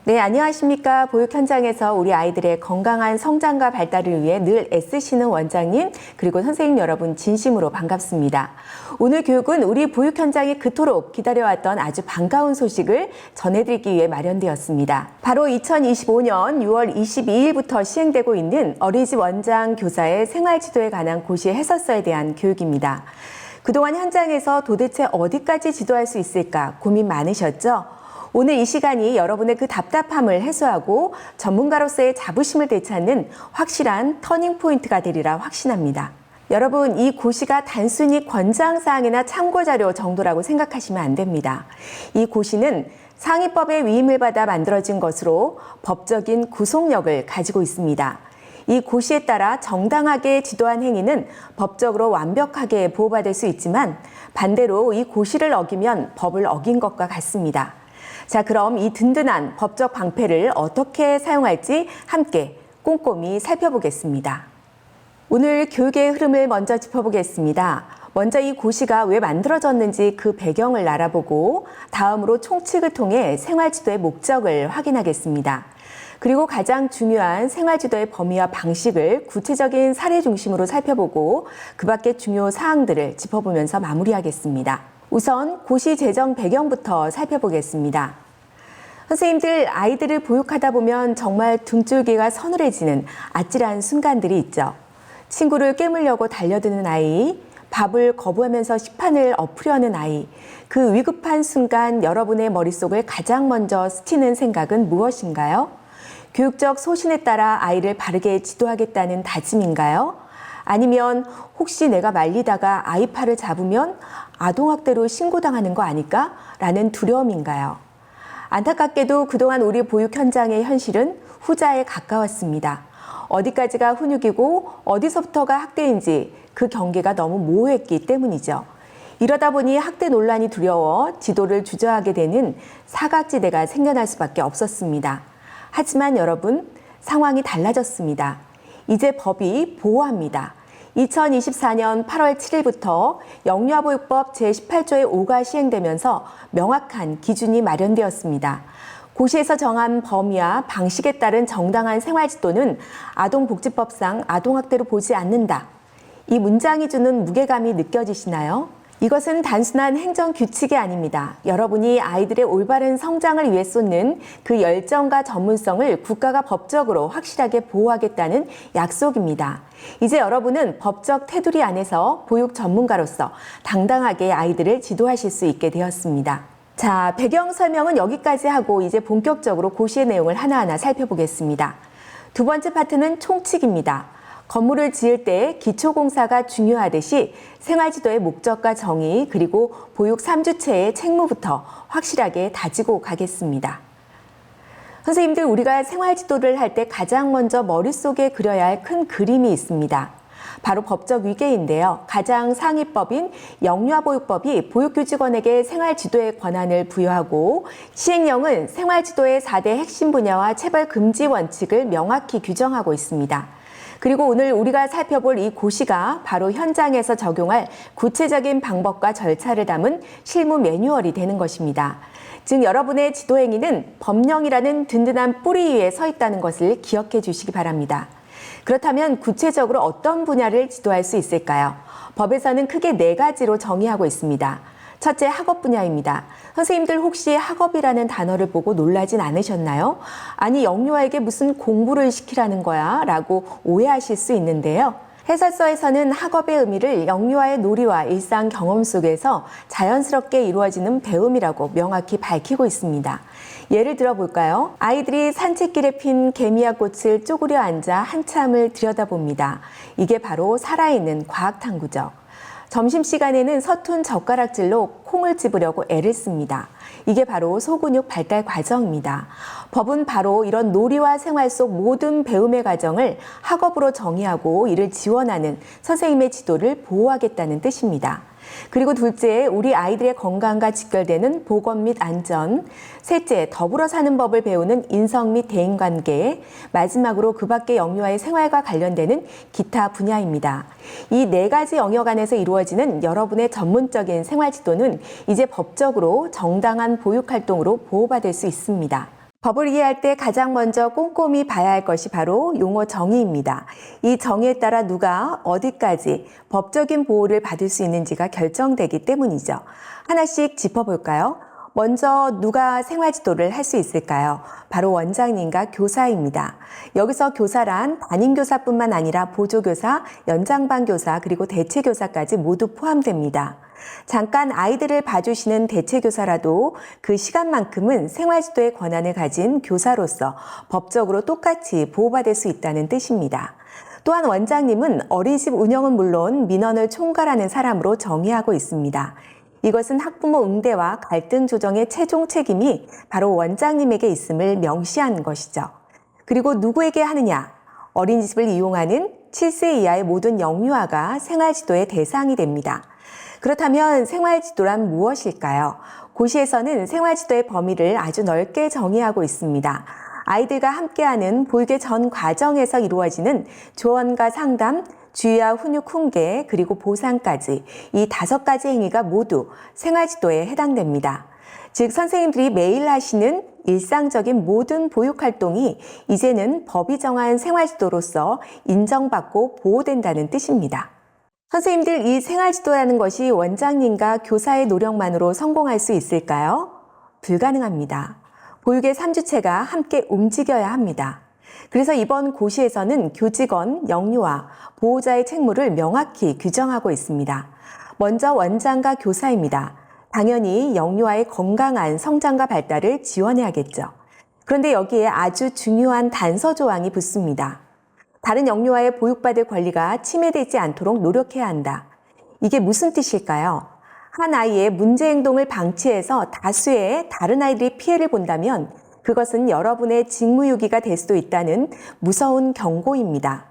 네, 안녕하십니까. 보육 현장에서 우리 아이들의 건강한 성장과 발달을 위해 늘 애쓰시는 원장님, 그리고 선생님 여러분 진심으로 반갑습니다. 오늘 교육은 우리 보육 현장이 그토록 기다려왔던 아주 반가운 소식을 전해드리기 위해 마련되었습니다. 바로 2025년 6월 22일부터 시행되고 있는 어린이집 원장 교사의 생활지도에 관한 고시 해설서에 대한 교육입니다. 그동안 현장에서 도대체 어디까지 지도할 수 있을까 고민 많으셨죠? 오늘 이 시간이 여러분의 그 답답함을 해소하고 전문가로서의 자부심을 되찾는 확실한 터닝포인트가 되리라 확신합니다. 여러분, 이 고시가 단순히 권장사항이나 참고자료 정도라고 생각하시면 안 됩니다. 이 고시는 상위법의 위임을 받아 만들어진 것으로 법적인 구속력을 가지고 있습니다. 이 고시에 따라 정당하게 지도한 행위는 법적으로 완벽하게 보호받을 수 있지만 반대로 이 고시를 어기면 법을 어긴 것과 같습니다. 자, 그럼 이 든든한 법적 방패를 어떻게 사용할지 함께 꼼꼼히 살펴보겠습니다. 오늘 교육의 흐름을 먼저 짚어보겠습니다. 먼저 이 고시가 왜 만들어졌는지 그 배경을 알아보고 다음으로 총칙을 통해 생활지도의 목적을 확인하겠습니다. 그리고 가장 중요한 생활지도의 범위와 방식을 구체적인 사례 중심으로 살펴보고 그 밖의 중요 사항들을 짚어보면서 마무리하겠습니다. 우선 고시 제정 배경부터 살펴보겠습니다. 선생님들, 아이들을 보육하다 보면 정말 등줄기가 서늘해지는 아찔한 순간들이 있죠. 친구를 깨물려고 달려드는 아이, 밥을 거부하면서 식판을 엎으려는 아이, 그 위급한 순간 여러분의 머릿속을 가장 먼저 스치는 생각은 무엇인가요? 교육적 소신에 따라 아이를 바르게 지도하겠다는 다짐인가요? 아니면 혹시 내가 말리다가 아이 팔을 잡으면 아동학대로 신고당하는 거 아닐까? 라는 두려움인가요? 안타깝게도 그동안 우리 보육 현장의 현실은 후자에 가까웠습니다. 어디까지가 훈육이고 어디서부터가 학대인지 그 경계가 너무 모호했기 때문이죠. 이러다 보니 학대 논란이 두려워 지도를 주저하게 되는 사각지대가 생겨날 수밖에 없었습니다. 하지만 여러분, 상황이 달라졌습니다. 이제 법이 보호합니다. 2024년 8월 7일부터 영유아보육법 제18조의 5가 시행되면서 명확한 기준이 마련되었습니다. 고시에서 정한 범위와 방식에 따른 정당한 생활지도는 아동복지법상 아동학대로 보지 않는다. 이 문장이 주는 무게감이 느껴지시나요? 이것은 단순한 행정규칙이 아닙니다. 여러분이 아이들의 올바른 성장을 위해 쏟는 그 열정과 전문성을 국가가 법적으로 확실하게 보호하겠다는 약속입니다. 이제 여러분은 법적 테두리 안에서 보육 전문가로서 당당하게 아이들을 지도하실 수 있게 되었습니다. 자, 배경 설명은 여기까지 하고 이제 본격적으로 고시의 내용을 하나하나 살펴보겠습니다. 두 번째 파트는 총칙입니다. 건물을 지을 때 기초공사가 중요하듯이 생활지도의 목적과 정의 그리고 보육 3주체의 책무부터 확실하게 다지고 가겠습니다. 선생님들, 우리가 생활지도를 할 때 가장 먼저 머릿속에 그려야 할 큰 그림이 있습니다. 바로 법적 위계인데요. 가장 상위법인 영유아보육법이 보육교직원에게 생활지도의 권한을 부여하고 시행령은 생활지도의 4대 핵심 분야와 체벌 금지 원칙을 명확히 규정하고 있습니다. 그리고 오늘 우리가 살펴볼 이 고시가 바로 현장에서 적용할 구체적인 방법과 절차를 담은 실무 매뉴얼이 되는 것입니다. 즉, 여러분의 지도 행위는 법령이라는 든든한 뿌리 위에 서 있다는 것을 기억해 주시기 바랍니다. 그렇다면 구체적으로 어떤 분야를 지도할 수 있을까요? 법에서는 크게 4가지로 정의하고 있습니다. 첫째, 학업 분야입니다. 선생님들 혹시 학업이라는 단어를 보고 놀라진 않으셨나요? 아니, 영유아에게 무슨 공부를 시키라는 거야? 라고 오해하실 수 있는데요. 해설서에서는 학업의 의미를 영유아의 놀이와 일상 경험 속에서 자연스럽게 이루어지는 배움이라고 명확히 밝히고 있습니다. 예를 들어 볼까요? 아이들이 산책길에 핀 개미약 꽃을 쪼그려 앉아 한참을 들여다봅니다. 이게 바로 살아있는 과학탐구죠. 점심시간에는 서툰 젓가락질로 콩을 집으려고 애를 씁니다. 이게 바로 소근육 발달 과정입니다. 법은 바로 이런 놀이와 생활 속 모든 배움의 과정을 학업으로 정의하고 이를 지원하는 선생님의 지도를 보호하겠다는 뜻입니다. 그리고 둘째, 우리 아이들의 건강과 직결되는 보건 및 안전. 셋째, 더불어 사는 법을 배우는 인성 및 대인관계. 마지막으로 그 밖의 영유아의 생활과 관련되는 기타 분야입니다. 이 4가지 영역 안에서 이루어지는 여러분의 전문적인 생활지도는 이제 법적으로 정당한 보육활동으로 보호받을 수 있습니다. 법을 이해할 때 가장 먼저 꼼꼼히 봐야 할 것이 바로 용어 정의입니다. 이 정의에 따라 누가 어디까지 법적인 보호를 받을 수 있는지가 결정되기 때문이죠. 하나씩 짚어볼까요? 먼저 누가 생활지도를 할 수 있을까요? 바로 원장님과 교사입니다. 여기서 교사란 담임교사뿐만 아니라 보조교사, 연장반 교사, 그리고 대체교사까지 모두 포함됩니다. 잠깐 아이들을 봐주시는 대체교사라도 그 시간만큼은 생활지도의 권한을 가진 교사로서 법적으로 똑같이 보호받을 수 있다는 뜻입니다. 또한 원장님은 어린이집 운영은 물론 민원을 총괄하는 사람으로 정의하고 있습니다. 이것은 학부모 응대와 갈등 조정의 최종 책임이 바로 원장님에게 있음을 명시한 것이죠. 그리고 누구에게 하느냐? 어린이집을 이용하는 7세 이하의 모든 영유아가 생활지도의 대상이 됩니다. 그렇다면 생활지도란 무엇일까요? 고시에서는 생활지도의 범위를 아주 넓게 정의하고 있습니다. 아이들과 함께하는 보육의 전 과정에서 이루어지는 조언과 상담, 주의와 훈육 훈계, 그리고 보상까지 이 5가지 행위가 모두 생활지도에 해당됩니다. 즉 선생님들이 매일 하시는 일상적인 모든 보육활동이 이제는 법이 정한 생활지도로서 인정받고 보호된다는 뜻입니다. 선생님들, 이 생활지도라는 것이 원장님과 교사의 노력만으로 성공할 수 있을까요? 불가능합니다. 보육의 3주체가 함께 움직여야 합니다. 그래서 이번 고시에서는 교직원, 영유아, 보호자의 책무를 명확히 규정하고 있습니다. 먼저 원장과 교사입니다. 당연히 영유아의 건강한 성장과 발달을 지원해야겠죠. 그런데 여기에 아주 중요한 단서 조항이 붙습니다. 다른 영유아의 보육받을 권리가 침해되지 않도록 노력해야 한다. 이게 무슨 뜻일까요? 한 아이의 문제 행동을 방치해서 다수의 다른 아이들이 피해를 본다면 그것은 여러분의 직무유기가 될 수도 있다는 무서운 경고입니다.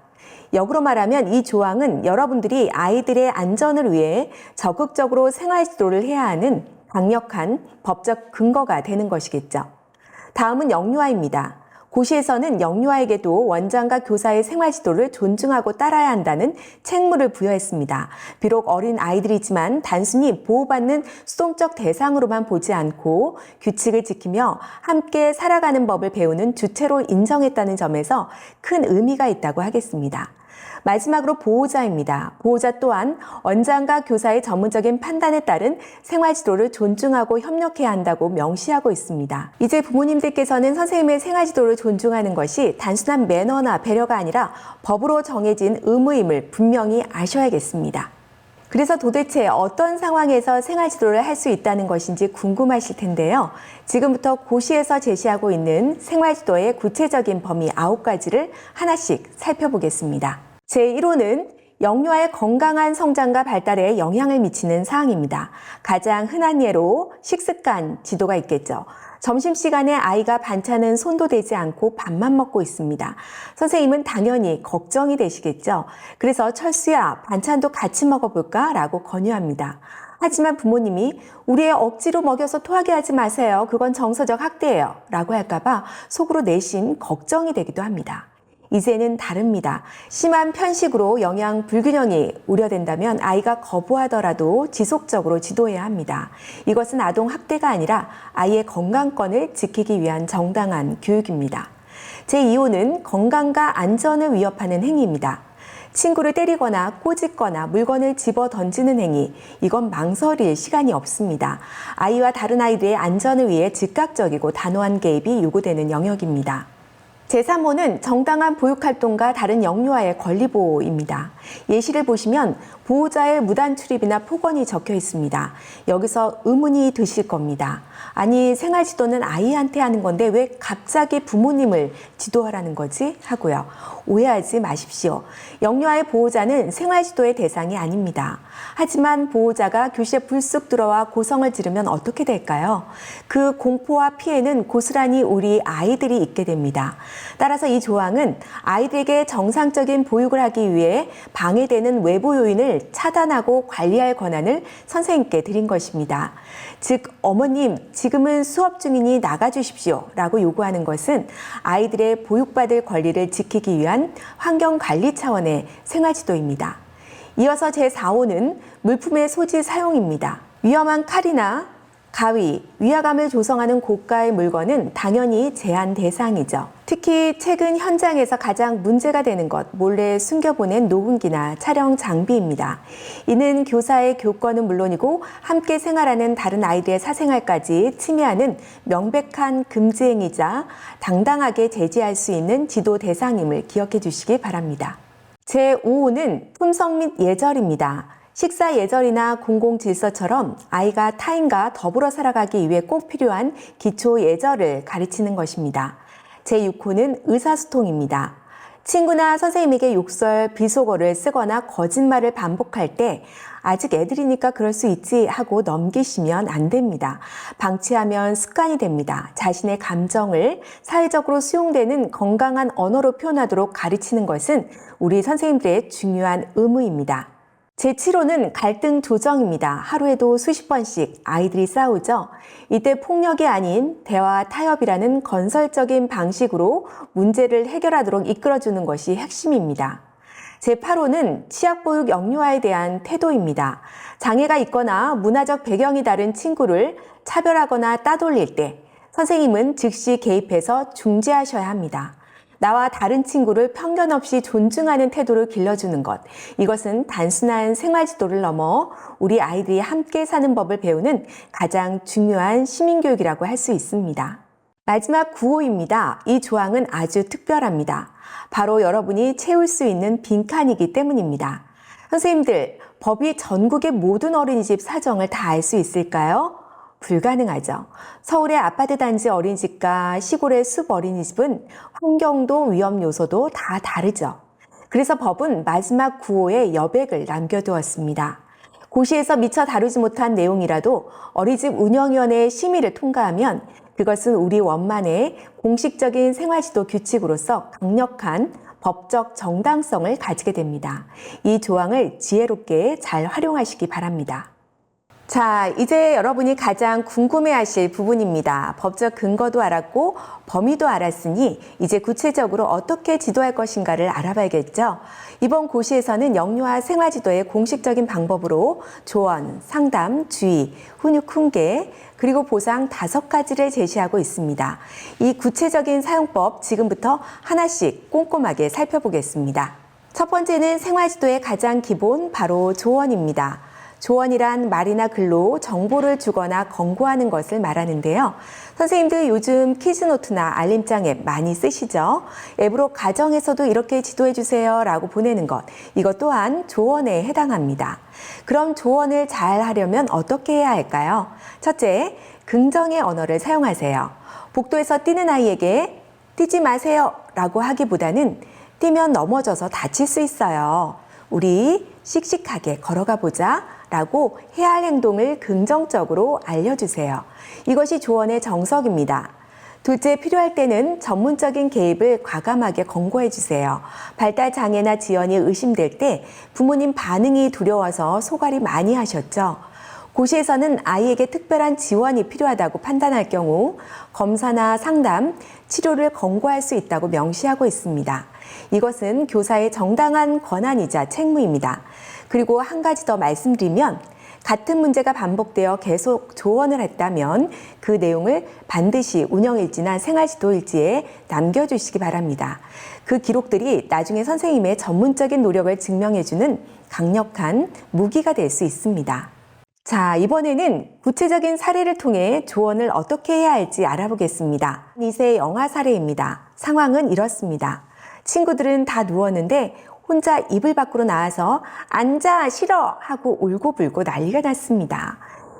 역으로 말하면 이 조항은 여러분들이 아이들의 안전을 위해 적극적으로 생활지도를 해야 하는 강력한 법적 근거가 되는 것이겠죠. 다음은 영유아입니다. 고시에서는 영유아에게도 원장과 교사의 생활지도를 존중하고 따라야 한다는 책무를 부여했습니다. 비록 어린 아이들이지만 단순히 보호받는 수동적 대상으로만 보지 않고 규칙을 지키며 함께 살아가는 법을 배우는 주체로 인정했다는 점에서 큰 의미가 있다고 하겠습니다. 마지막으로 보호자입니다. 보호자 또한 원장과 교사의 전문적인 판단에 따른 생활지도를 존중하고 협력해야 한다고 명시하고 있습니다. 이제 부모님들께서는 선생님의 생활지도를 존중하는 것이 단순한 매너나 배려가 아니라 법으로 정해진 의무임을 분명히 아셔야겠습니다. 그래서 도대체 어떤 상황에서 생활지도를 할 수 있다는 것인지 궁금하실 텐데요. 지금부터 고시에서 제시하고 있는 생활지도의 구체적인 범위 9가지를 하나씩 살펴보겠습니다. 제1호는 영유아의 건강한 성장과 발달에 영향을 미치는 사항입니다. 가장 흔한 예로 식습관 지도가 있겠죠. 점심시간에 아이가 반찬은 손도 대지 않고 밥만 먹고 있습니다. 선생님은 당연히 걱정이 되시겠죠. 그래서 철수야, 반찬도 같이 먹어볼까? 라고 권유합니다. 하지만 부모님이 우리 애 억지로 먹여서 토하게 하지 마세요. 그건 정서적 학대예요. 라고 할까봐 속으로 내심 걱정이 되기도 합니다. 이제는 다릅니다. 심한 편식으로 영양 불균형이 우려된다면 아이가 거부하더라도 지속적으로 지도해야 합니다. 이것은 아동 학대가 아니라 아이의 건강권을 지키기 위한 정당한 교육입니다. 제2호는 건강과 안전을 위협하는 행위입니다. 친구를 때리거나 꼬집거나 물건을 집어 던지는 행위, 이건 망설일 시간이 없습니다. 아이와 다른 아이들의 안전을 위해 즉각적이고 단호한 개입이 요구되는 영역입니다. 제3호는 정당한 보육활동과 다른 영유아의 권리보호입니다. 예시를 보시면 보호자의 무단 출입이나 폭언이 적혀 있습니다. 여기서 의문이 드실 겁니다. 아니, 생활지도는 아이한테 하는 건데 왜 갑자기 부모님을 지도하라는 거지? 하고요. 오해하지 마십시오. 영유아의 보호자는 생활지도의 대상이 아닙니다. 하지만 보호자가 교실에 불쑥 들어와 고성을 지르면 어떻게 될까요? 그 공포와 피해는 고스란히 우리 아이들이 입게 됩니다. 따라서 이 조항은 아이들에게 정상적인 보육을 하기 위해 방해되는 외부 요인을 차단하고 관리할 권한을 선생님께 드린 것입니다. 즉, 어머님, 지금은 수업 중이니 나가주십시오 라고 요구하는 것은 아이들의 보육받을 권리를 지키기 위한 환경관리 차원의 생활지도입니다. 이어서 제4호는 물품의 소지 사용입니다. 위험한 칼이나 가위, 위화감을 조성하는 고가의 물건은 당연히 제한 대상이죠. 특히 최근 현장에서 가장 문제가 되는 것, 몰래 숨겨보낸 녹음기나 촬영 장비입니다. 이는 교사의 교권은 물론이고 함께 생활하는 다른 아이들의 사생활까지 침해하는 명백한 금지 행위자, 당당하게 제지할 수 있는 지도 대상임을 기억해 주시기 바랍니다. 제5호는 품성 및 예절입니다. 식사 예절이나 공공질서처럼 아이가 타인과 더불어 살아가기 위해 꼭 필요한 기초 예절을 가르치는 것입니다. 제6호는 의사소통입니다. 친구나 선생님에게 욕설, 비속어를 쓰거나 거짓말을 반복할 때 아직 애들이니까 그럴 수 있지 하고 넘기시면 안 됩니다. 방치하면 습관이 됩니다. 자신의 감정을 사회적으로 수용되는 건강한 언어로 표현하도록 가르치는 것은 우리 선생님들의 중요한 의무입니다. 제7호는 갈등 조정입니다. 하루에도 수십 번씩 아이들이 싸우죠. 이때 폭력이 아닌 대화 타협이라는 건설적인 방식으로 문제를 해결하도록 이끌어주는 것이 핵심입니다. 제8호는 취약보육 영유아에 대한 태도입니다. 장애가 있거나 문화적 배경이 다른 친구를 차별하거나 따돌릴 때 선생님은 즉시 개입해서 중재하셔야 합니다. 나와 다른 친구를 편견 없이 존중하는 태도를 길러주는 것. 이것은 단순한 생활지도를 넘어 우리 아이들이 함께 사는 법을 배우는 가장 중요한 시민교육이라고 할 수 있습니다. 마지막 9호입니다. 이 조항은 아주 특별합니다. 바로 여러분이 채울 수 있는 빈칸이기 때문입니다. 선생님들, 법이 전국의 모든 어린이집 사정을 다 알 수 있을까요? 불가능하죠. 서울의 아파트 단지 어린이집과 시골의 숲 어린이집은 환경도 위험 요소도 다 다르죠. 그래서 법은 마지막 9호에 여백을 남겨두었습니다. 고시에서 미처 다루지 못한 내용이라도 어린이집 운영위원회의 심의를 통과하면 그것은 우리 원만의 공식적인 생활지도 규칙으로서 강력한 법적 정당성을 가지게 됩니다. 이 조항을 지혜롭게 잘 활용하시기 바랍니다. 자, 이제 여러분이 가장 궁금해하실 부분입니다. 법적 근거도 알았고 범위도 알았으니 이제 구체적으로 어떻게 지도할 것인가를 알아봐야겠죠. 이번 고시에서는 영유아 생활지도의 공식적인 방법으로 조언, 상담, 주의, 훈육 훈계, 그리고 보상 5가지를 제시하고 있습니다. 이 구체적인 사용법 지금부터 하나씩 꼼꼼하게 살펴보겠습니다. 첫 번째는 생활지도의 가장 기본, 바로 조언입니다. 조언이란 말이나 글로 정보를 주거나 권고하는 것을 말하는데요. 선생님들 요즘 키즈노트나 알림장 앱 많이 쓰시죠? 앱으로 가정에서도 이렇게 지도해 주세요 라고 보내는 것, 이것 또한 조언에 해당합니다. 그럼 조언을 잘 하려면 어떻게 해야 할까요? 첫째, 긍정의 언어를 사용하세요. 복도에서 뛰는 아이에게 뛰지 마세요 라고 하기보다는 뛰면 넘어져서 다칠 수 있어요. 우리 씩씩하게 걸어가 보자 라고 해야 할 행동을 긍정적으로 알려주세요. 이것이 조언의 정석입니다. 둘째, 필요할 때는 전문적인 개입을 과감하게 권고해 주세요. 발달 장애나 지연이 의심될 때 부모님 반응이 두려워서 소갈이 많이 하셨죠. 고시에서는 아이에게 특별한 지원이 필요하다고 판단할 경우 검사나 상담, 치료를 권고할 수 있다고 명시하고 있습니다. 이것은 교사의 정당한 권한이자 책무입니다. 그리고 한 가지 더 말씀드리면 같은 문제가 반복되어 계속 조언을 했다면 그 내용을 반드시 운영일지나 생활지도일지에 남겨주시기 바랍니다. 그 기록들이 나중에 선생님의 전문적인 노력을 증명해주는 강력한 무기가 될 수 있습니다. 자, 이번에는 구체적인 사례를 통해 조언을 어떻게 해야 할지 알아보겠습니다. 2세 영아 사례입니다. 상황은 이렇습니다. 친구들은 다 누웠는데 혼자 이불 밖으로 나와서 앉아 싫어 하고 울고불고 난리가 났습니다.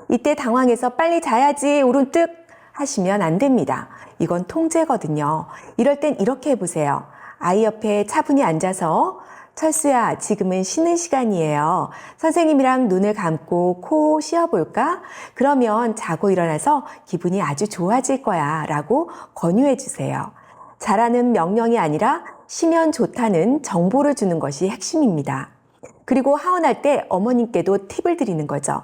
이때 당황해서 빨리 자야지 울음뜩 하시면 안 됩니다. 이건 통제거든요. 이럴 땐 이렇게 해보세요. 아이 옆에 차분히 앉아서 철수야, 지금은 쉬는 시간이에요. 선생님이랑 눈을 감고 코 쉬어볼까? 그러면 자고 일어나서 기분이 아주 좋아질 거야 라고 권유해 주세요. 잘하는 명령이 아니라 쉬면 좋다는 정보를 주는 것이 핵심입니다. 그리고 하원할 때 어머님께도 팁을 드리는 거죠.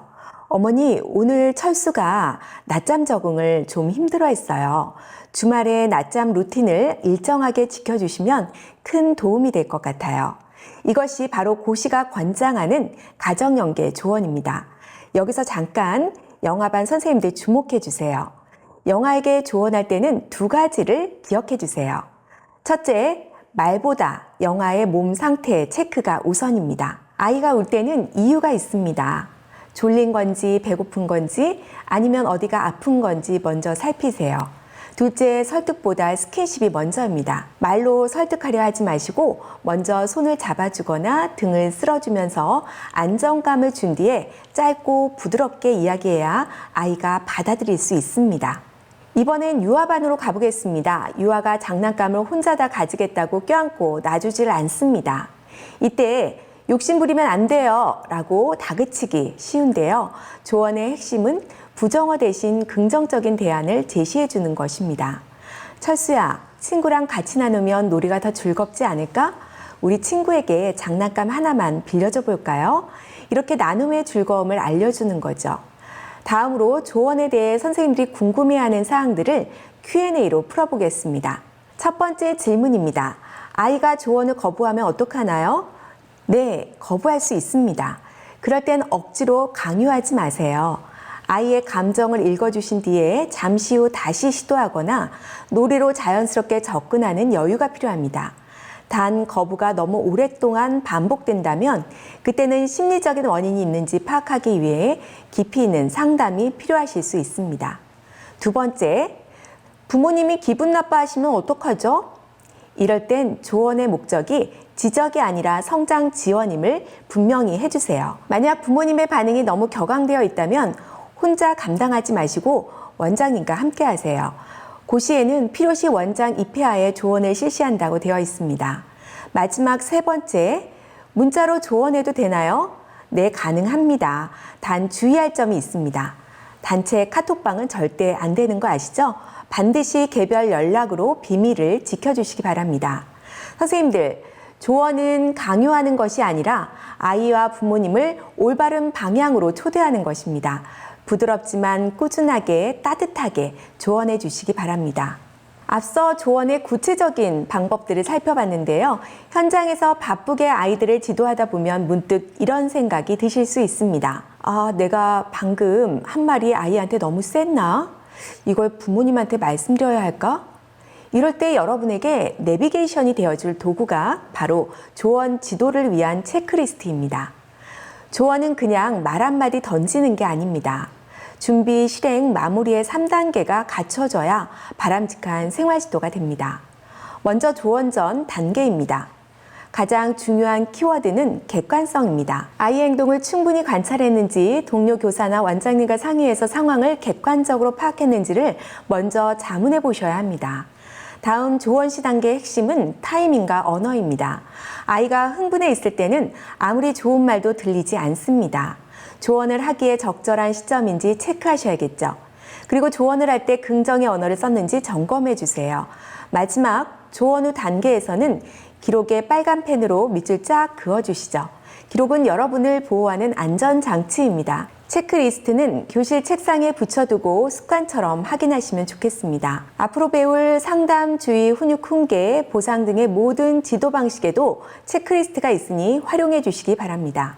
어머니, 오늘 철수가 낮잠 적응을 좀 힘들어했어요. 주말에 낮잠 루틴을 일정하게 지켜주시면 큰 도움이 될 것 같아요. 이것이 바로 고시가 권장하는 가정연계 조언입니다. 여기서 잠깐 영아반 선생님들 주목해 주세요. 영아에게 조언할 때는 두 가지를 기억해 주세요. 첫째, 말보다 영아의 몸 상태 체크가 우선입니다. 아이가 울 때는 이유가 있습니다. 졸린 건지 배고픈 건지 아니면 어디가 아픈 건지 먼저 살피세요. 둘째, 설득보다 스킨십이 먼저입니다. 말로 설득하려 하지 마시고 먼저 손을 잡아주거나 등을 쓸어주면서 안정감을 준 뒤에 짧고 부드럽게 이야기해야 아이가 받아들일 수 있습니다. 이번엔 유아반으로 가보겠습니다. 유아가 장난감을 혼자 다 가지겠다고 껴안고 놔주질 않습니다. 이때 욕심부리면 안 돼요 라고 다그치기 쉬운데요. 조언의 핵심은 부정어 대신 긍정적인 대안을 제시해 주는 것입니다. 철수야, 친구랑 같이 나누면 놀이가 더 즐겁지 않을까? 우리 친구에게 장난감 하나만 빌려줘 볼까요? 이렇게 나눔의 즐거움을 알려주는 거죠. 다음으로 조언에 대해 선생님들이 궁금해하는 사항들을 Q&A로 풀어보겠습니다. 첫 번째 질문입니다. 아이가 조언을 거부하면 어떡하나요? 네, 거부할 수 있습니다. 그럴 땐 억지로 강요하지 마세요. 아이의 감정을 읽어주신 뒤에 잠시 후 다시 시도하거나 놀이로 자연스럽게 접근하는 여유가 필요합니다. 단 거부가 너무 오랫동안 반복된다면 그때는 심리적인 원인이 있는지 파악하기 위해 깊이 있는 상담이 필요하실 수 있습니다. 두 번째, 부모님이 기분 나빠하시면 어떡하죠? 이럴 땐 조언의 목적이 지적이 아니라 성장 지원임을 분명히 해주세요. 만약 부모님의 반응이 너무 격앙되어 있다면 혼자 감당하지 마시고 원장님과 함께 하세요. 고시에는 필요시 원장 입회하에 조언을 실시한다고 되어 있습니다. 마지막 세 번째, 문자로 조언해도 되나요? 네, 가능합니다. 단 주의할 점이 있습니다. 단체 카톡방은 절대 안 되는 거 아시죠? 반드시 개별 연락으로 비밀을 지켜주시기 바랍니다. 선생님들, 조언은 강요하는 것이 아니라 아이와 부모님을 올바른 방향으로 초대하는 것입니다. 부드럽지만 꾸준하게 따뜻하게 조언해 주시기 바랍니다. 앞서 조언의 구체적인 방법들을 살펴봤는데요. 현장에서 바쁘게 아이들을 지도하다 보면 문득 이런 생각이 드실 수 있습니다. 아, 내가 방금 한 말이 아이한테 너무 셌나? 이걸 부모님한테 말씀드려야 할까? 이럴 때 여러분에게 내비게이션이 되어줄 도구가 바로 조언 지도를 위한 체크리스트입니다. 조언은 그냥 말 한마디 던지는 게 아닙니다. 준비, 실행, 마무리의 3단계가 갖춰져야 바람직한 생활 지도가 됩니다. 먼저 조언 전 단계입니다. 가장 중요한 키워드는 객관성입니다. 아이의 행동을 충분히 관찰했는지, 동료 교사나 원장님과 상의해서 상황을 객관적으로 파악했는지를 먼저 자문해 보셔야 합니다. 다음 조언 시 단계의 핵심은 타이밍과 언어입니다. 아이가 흥분해 있을 때는 아무리 좋은 말도 들리지 않습니다. 조언을 하기에 적절한 시점인지 체크하셔야겠죠. 그리고 조언을 할 때 긍정의 언어를 썼는지 점검해 주세요. 마지막 조언 후 단계에서는 기록에 빨간 펜으로 밑줄 쫙 그어주시죠. 기록은 여러분을 보호하는 안전장치입니다. 체크리스트는 교실 책상에 붙여두고 습관처럼 확인하시면 좋겠습니다. 앞으로 배울 상담, 주의, 훈육, 훈계, 보상 등의 모든 지도 방식에도 체크리스트가 있으니 활용해 주시기 바랍니다.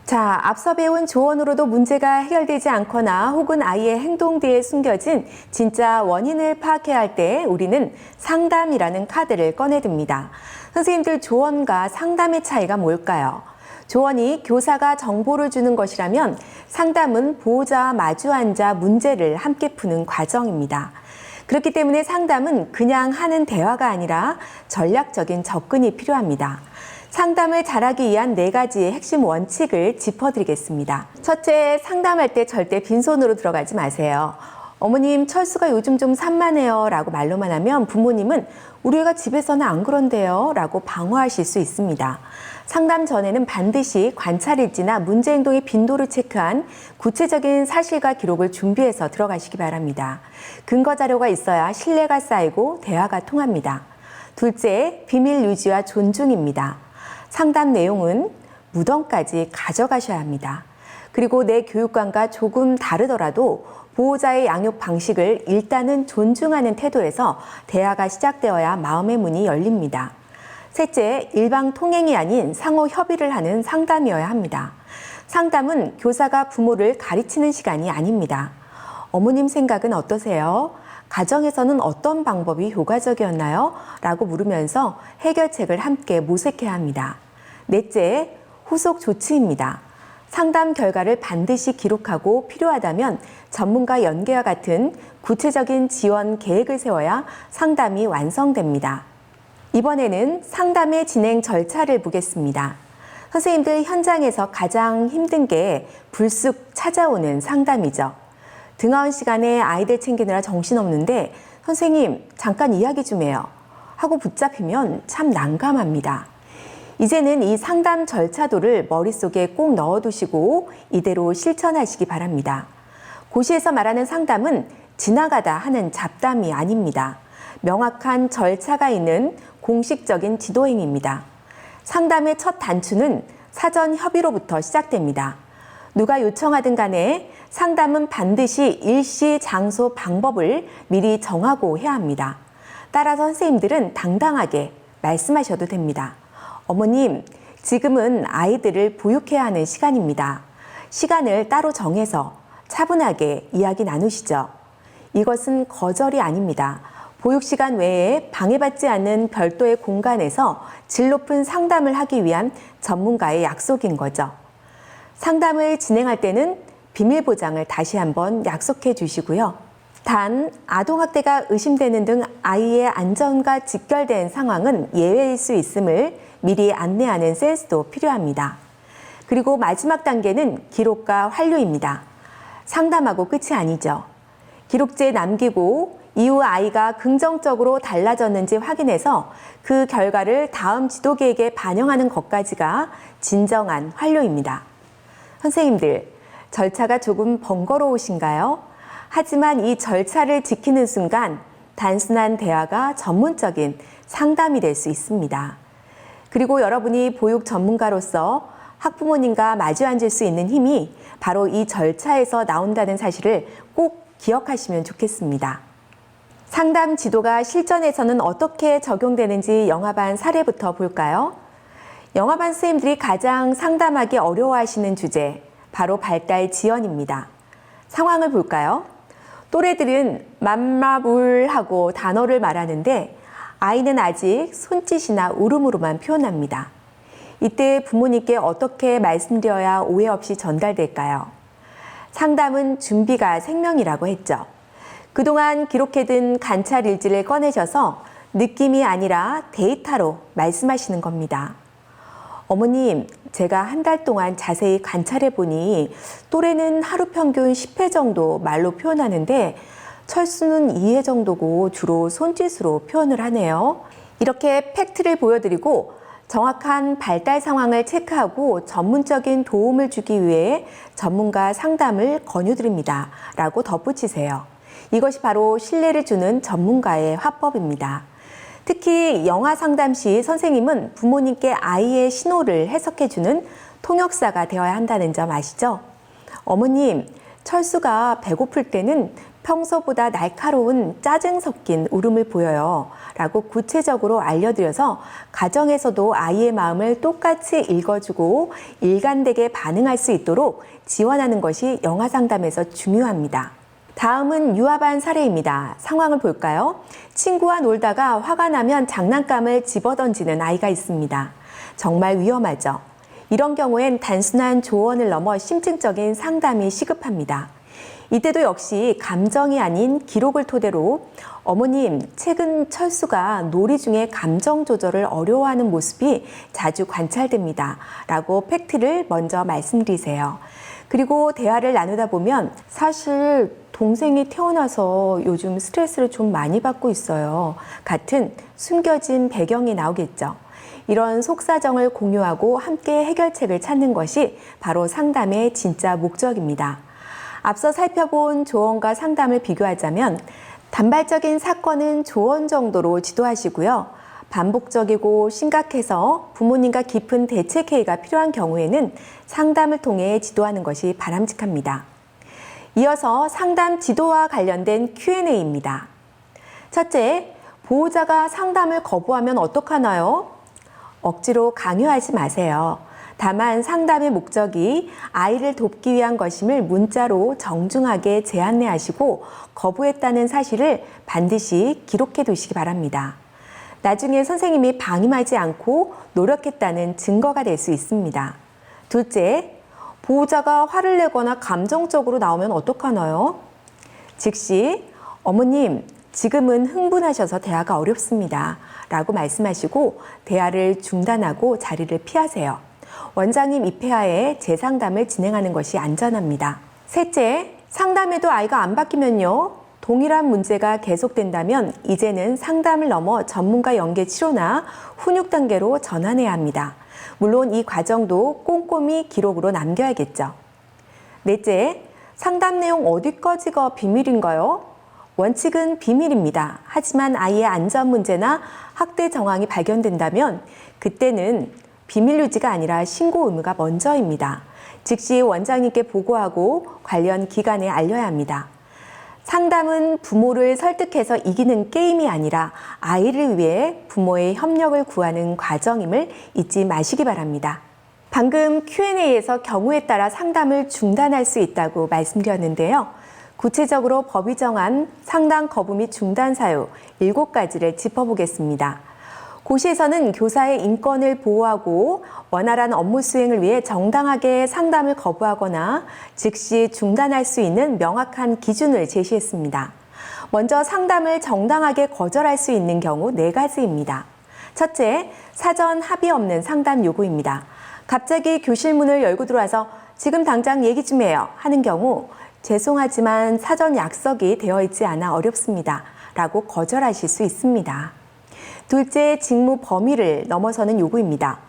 자, 앞서 배운 조언으로도 문제가 해결되지 않거나 혹은 아이의 행동 뒤에 숨겨진 진짜 원인을 파악해야 할 때 우리는 상담이라는 카드를 꺼내듭니다. 선생님들, 조언과 상담의 차이가 뭘까요? 조언이 교사가 정보를 주는 것이라면 상담은 보호자와 마주 앉아 문제를 함께 푸는 과정입니다. 그렇기 때문에 상담은 그냥 하는 대화가 아니라 전략적인 접근이 필요합니다. 상담을 잘하기 위한 4가지의 핵심 원칙을 짚어드리겠습니다. 첫째, 상담할 때 절대 빈손으로 들어가지 마세요. 어머님, 철수가 요즘 좀 산만해요 라고 말로만 하면 부모님은 우리 애가 집에서는 안 그런데요 라고 방어하실 수 있습니다. 상담 전에는 반드시 관찰일지나 문제 행동의 빈도를 체크한 구체적인 사실과 기록을 준비해서 들어가시기 바랍니다. 근거 자료가 있어야 신뢰가 쌓이고 대화가 통합니다. 둘째, 비밀 유지와 존중입니다. 상담 내용은 무덤까지 가져가셔야 합니다. 그리고 내 교육관과 조금 다르더라도 보호자의 양육 방식을 일단은 존중하는 태도에서 대화가 시작되어야 마음의 문이 열립니다. 셋째, 일방 통행이 아닌 상호 협의를 하는 상담이어야 합니다. 상담은 교사가 부모를 가르치는 시간이 아닙니다. 어머님 생각은 어떠세요? 가정에서는 어떤 방법이 효과적이었나요? 라고 물으면서 해결책을 함께 모색해야 합니다. 넷째, 후속 조치입니다. 상담 결과를 반드시 기록하고 필요하다면 전문가 연계와 같은 구체적인 지원 계획을 세워야 상담이 완성됩니다. 이번에는 상담의 진행 절차를 보겠습니다. 선생님들 현장에서 가장 힘든 게 불쑥 찾아오는 상담이죠. 등하원 시간에 아이들 챙기느라 정신없는데 선생님 잠깐 이야기 좀 해요 하고 붙잡히면 참 난감합니다. 이제는 이 상담 절차도를 머릿속에 꼭 넣어두시고 이대로 실천하시기 바랍니다. 고시에서 말하는 상담은 지나가다 하는 잡담이 아닙니다. 명확한 절차가 있는 공식적인 지도행위입니다. 상담의 첫 단추는 사전 협의로부터 시작됩니다. 누가 요청하든 간에 상담은 반드시 일시, 장소, 방법을 미리 정하고 해야 합니다. 따라서 선생님들은 당당하게 말씀하셔도 됩니다. 어머님, 지금은 아이들을 보육해야 하는 시간입니다. 시간을 따로 정해서 차분하게 이야기 나누시죠. 이것은 거절이 아닙니다. 보육 시간 외에 방해받지 않는 별도의 공간에서 질 높은 상담을 하기 위한 전문가의 약속인 거죠. 상담을 진행할 때는 비밀 보장을 다시 한번 약속해 주시고요. 단, 아동학대가 의심되는 등 아이의 안전과 직결된 상황은 예외일 수 있음을 미리 안내하는 센스도 필요합니다. 그리고 마지막 단계는 기록과 환류입니다. 상담하고 끝이 아니죠. 기록지에 남기고 이후 아이가 긍정적으로 달라졌는지 확인해서 그 결과를 다음 지도계획에 반영하는 것까지가 진정한 환류입니다. 선생님들, 절차가 조금 번거로우신가요? 하지만 이 절차를 지키는 순간 단순한 대화가 전문적인 상담이 될 수 있습니다. 그리고 여러분이 보육 전문가로서 학부모님과 마주 앉을 수 있는 힘이 바로 이 절차에서 나온다는 사실을 꼭 기억하시면 좋겠습니다. 상담 지도가 실전에서는 어떻게 적용되는지 영화반 사례부터 볼까요? 영화반 선생님들이 가장 상담하기 어려워하시는 주제, 바로 발달 지연입니다. 상황을 볼까요? 또래들은 맘마불하고 단어를 말하는데 아이는 아직 손짓이나 울음으로만 표현합니다. 이때 부모님께 어떻게 말씀드려야 오해 없이 전달될까요? 상담은 준비가 생명이라고 했죠. 그동안 기록해둔 관찰 일지를 꺼내셔서 느낌이 아니라 데이터로 말씀하시는 겁니다. 어머님, 제가 한 달 동안 자세히 관찰해 보니 또래는 하루 평균 10회 정도 말로 표현하는데 철수는 2회 정도고 주로 손짓으로 표현을 하네요. 이렇게 팩트를 보여드리고 정확한 발달 상황을 체크하고 전문적인 도움을 주기 위해 전문가 상담을 권유드립니다. 라고 덧붙이세요. 이것이 바로 신뢰를 주는 전문가의 화법입니다. 특히 영아 상담 시 선생님은 부모님께 아이의 신호를 해석해주는 통역사가 되어야 한다는 점 아시죠? 어머님, 철수가 배고플 때는 평소보다 날카로운 짜증 섞인 울음을 보여요. 라고 구체적으로 알려드려서 가정에서도 아이의 마음을 똑같이 읽어주고 일관되게 반응할 수 있도록 지원하는 것이 영아 상담에서 중요합니다. 다음은 유아반 사례입니다. 상황을 볼까요? 친구와 놀다가 화가 나면 장난감을 집어던지는 아이가 있습니다. 정말 위험하죠. 이런 경우엔 단순한 조언을 넘어 심층적인 상담이 시급합니다. 이때도 역시 감정이 아닌 기록을 토대로 어머님, 최근 철수가 놀이 중에 감정 조절을 어려워하는 모습이 자주 관찰됩니다. 라고 팩트를 먼저 말씀드리세요. 그리고 대화를 나누다 보면 사실 동생이 태어나서 요즘 스트레스를 좀 많이 받고 있어요. 같은 숨겨진 배경이 나오겠죠. 이런 속사정을 공유하고 함께 해결책을 찾는 것이 바로 상담의 진짜 목적입니다. 앞서 살펴본 조언과 상담을 비교하자면 단발적인 사건은 조언 정도로 지도하시고요. 반복적이고 심각해서 부모님과 깊은 대책회의가 필요한 경우에는 상담을 통해 지도하는 것이 바람직합니다. 이어서 상담 지도와 관련된 Q&A입니다. 첫째, 보호자가 상담을 거부하면 어떡하나요? 억지로 강요하지 마세요. 다만 상담의 목적이 아이를 돕기 위한 것임을 문자로 정중하게 재안내하시고 거부했다는 사실을 반드시 기록해 두시기 바랍니다. 나중에 선생님이 방임하지 않고 노력했다는 증거가 될 수 있습니다. 둘째, 보호자가 화를 내거나 감정적으로 나오면 어떡하나요? 즉시 어머님, 지금은 흥분하셔서 대화가 어렵습니다. 라고 말씀하시고 대화를 중단하고 자리를 피하세요. 원장님 입회하에 재상담을 진행하는 것이 안전합니다. 셋째, 상담에도 아이가 안 바뀌면요. 동일한 문제가 계속된다면 이제는 상담을 넘어 전문가 연계 치료나 훈육 단계로 전환해야 합니다. 물론 이 과정도 꼼꼼히 기록으로 남겨야겠죠. 넷째, 상담 내용 어디까지가 비밀인가요? 원칙은 비밀입니다. 하지만 아이의 안전 문제나 학대 정황이 발견된다면 그때는 비밀 유지가 아니라 신고 의무가 먼저입니다. 즉시 원장님께 보고하고 관련 기관에 알려야 합니다. 상담은 부모를 설득해서 이기는 게임이 아니라 아이를 위해 부모의 협력을 구하는 과정임을 잊지 마시기 바랍니다. 방금 Q&A에서 경우에 따라 상담을 중단할 수 있다고 말씀드렸는데요. 구체적으로 법이 정한 상담 거부 및 중단 사유 7가지를 짚어보겠습니다. 고시에서는 교사의 인권을 보호하고 원활한 업무 수행을 위해 정당하게 상담을 거부하거나 즉시 중단할 수 있는 명확한 기준을 제시했습니다. 먼저 상담을 정당하게 거절할 수 있는 경우 4가지입니다. 첫째, 사전 합의 없는 상담 요구입니다. 갑자기 교실 문을 열고 들어와서 지금 당장 얘기 좀 해요 하는 경우 죄송하지만 사전 약속이 되어 있지 않아 어렵습니다. 라고 거절하실 수 있습니다. 둘째, 직무 범위를 넘어서는 요구입니다.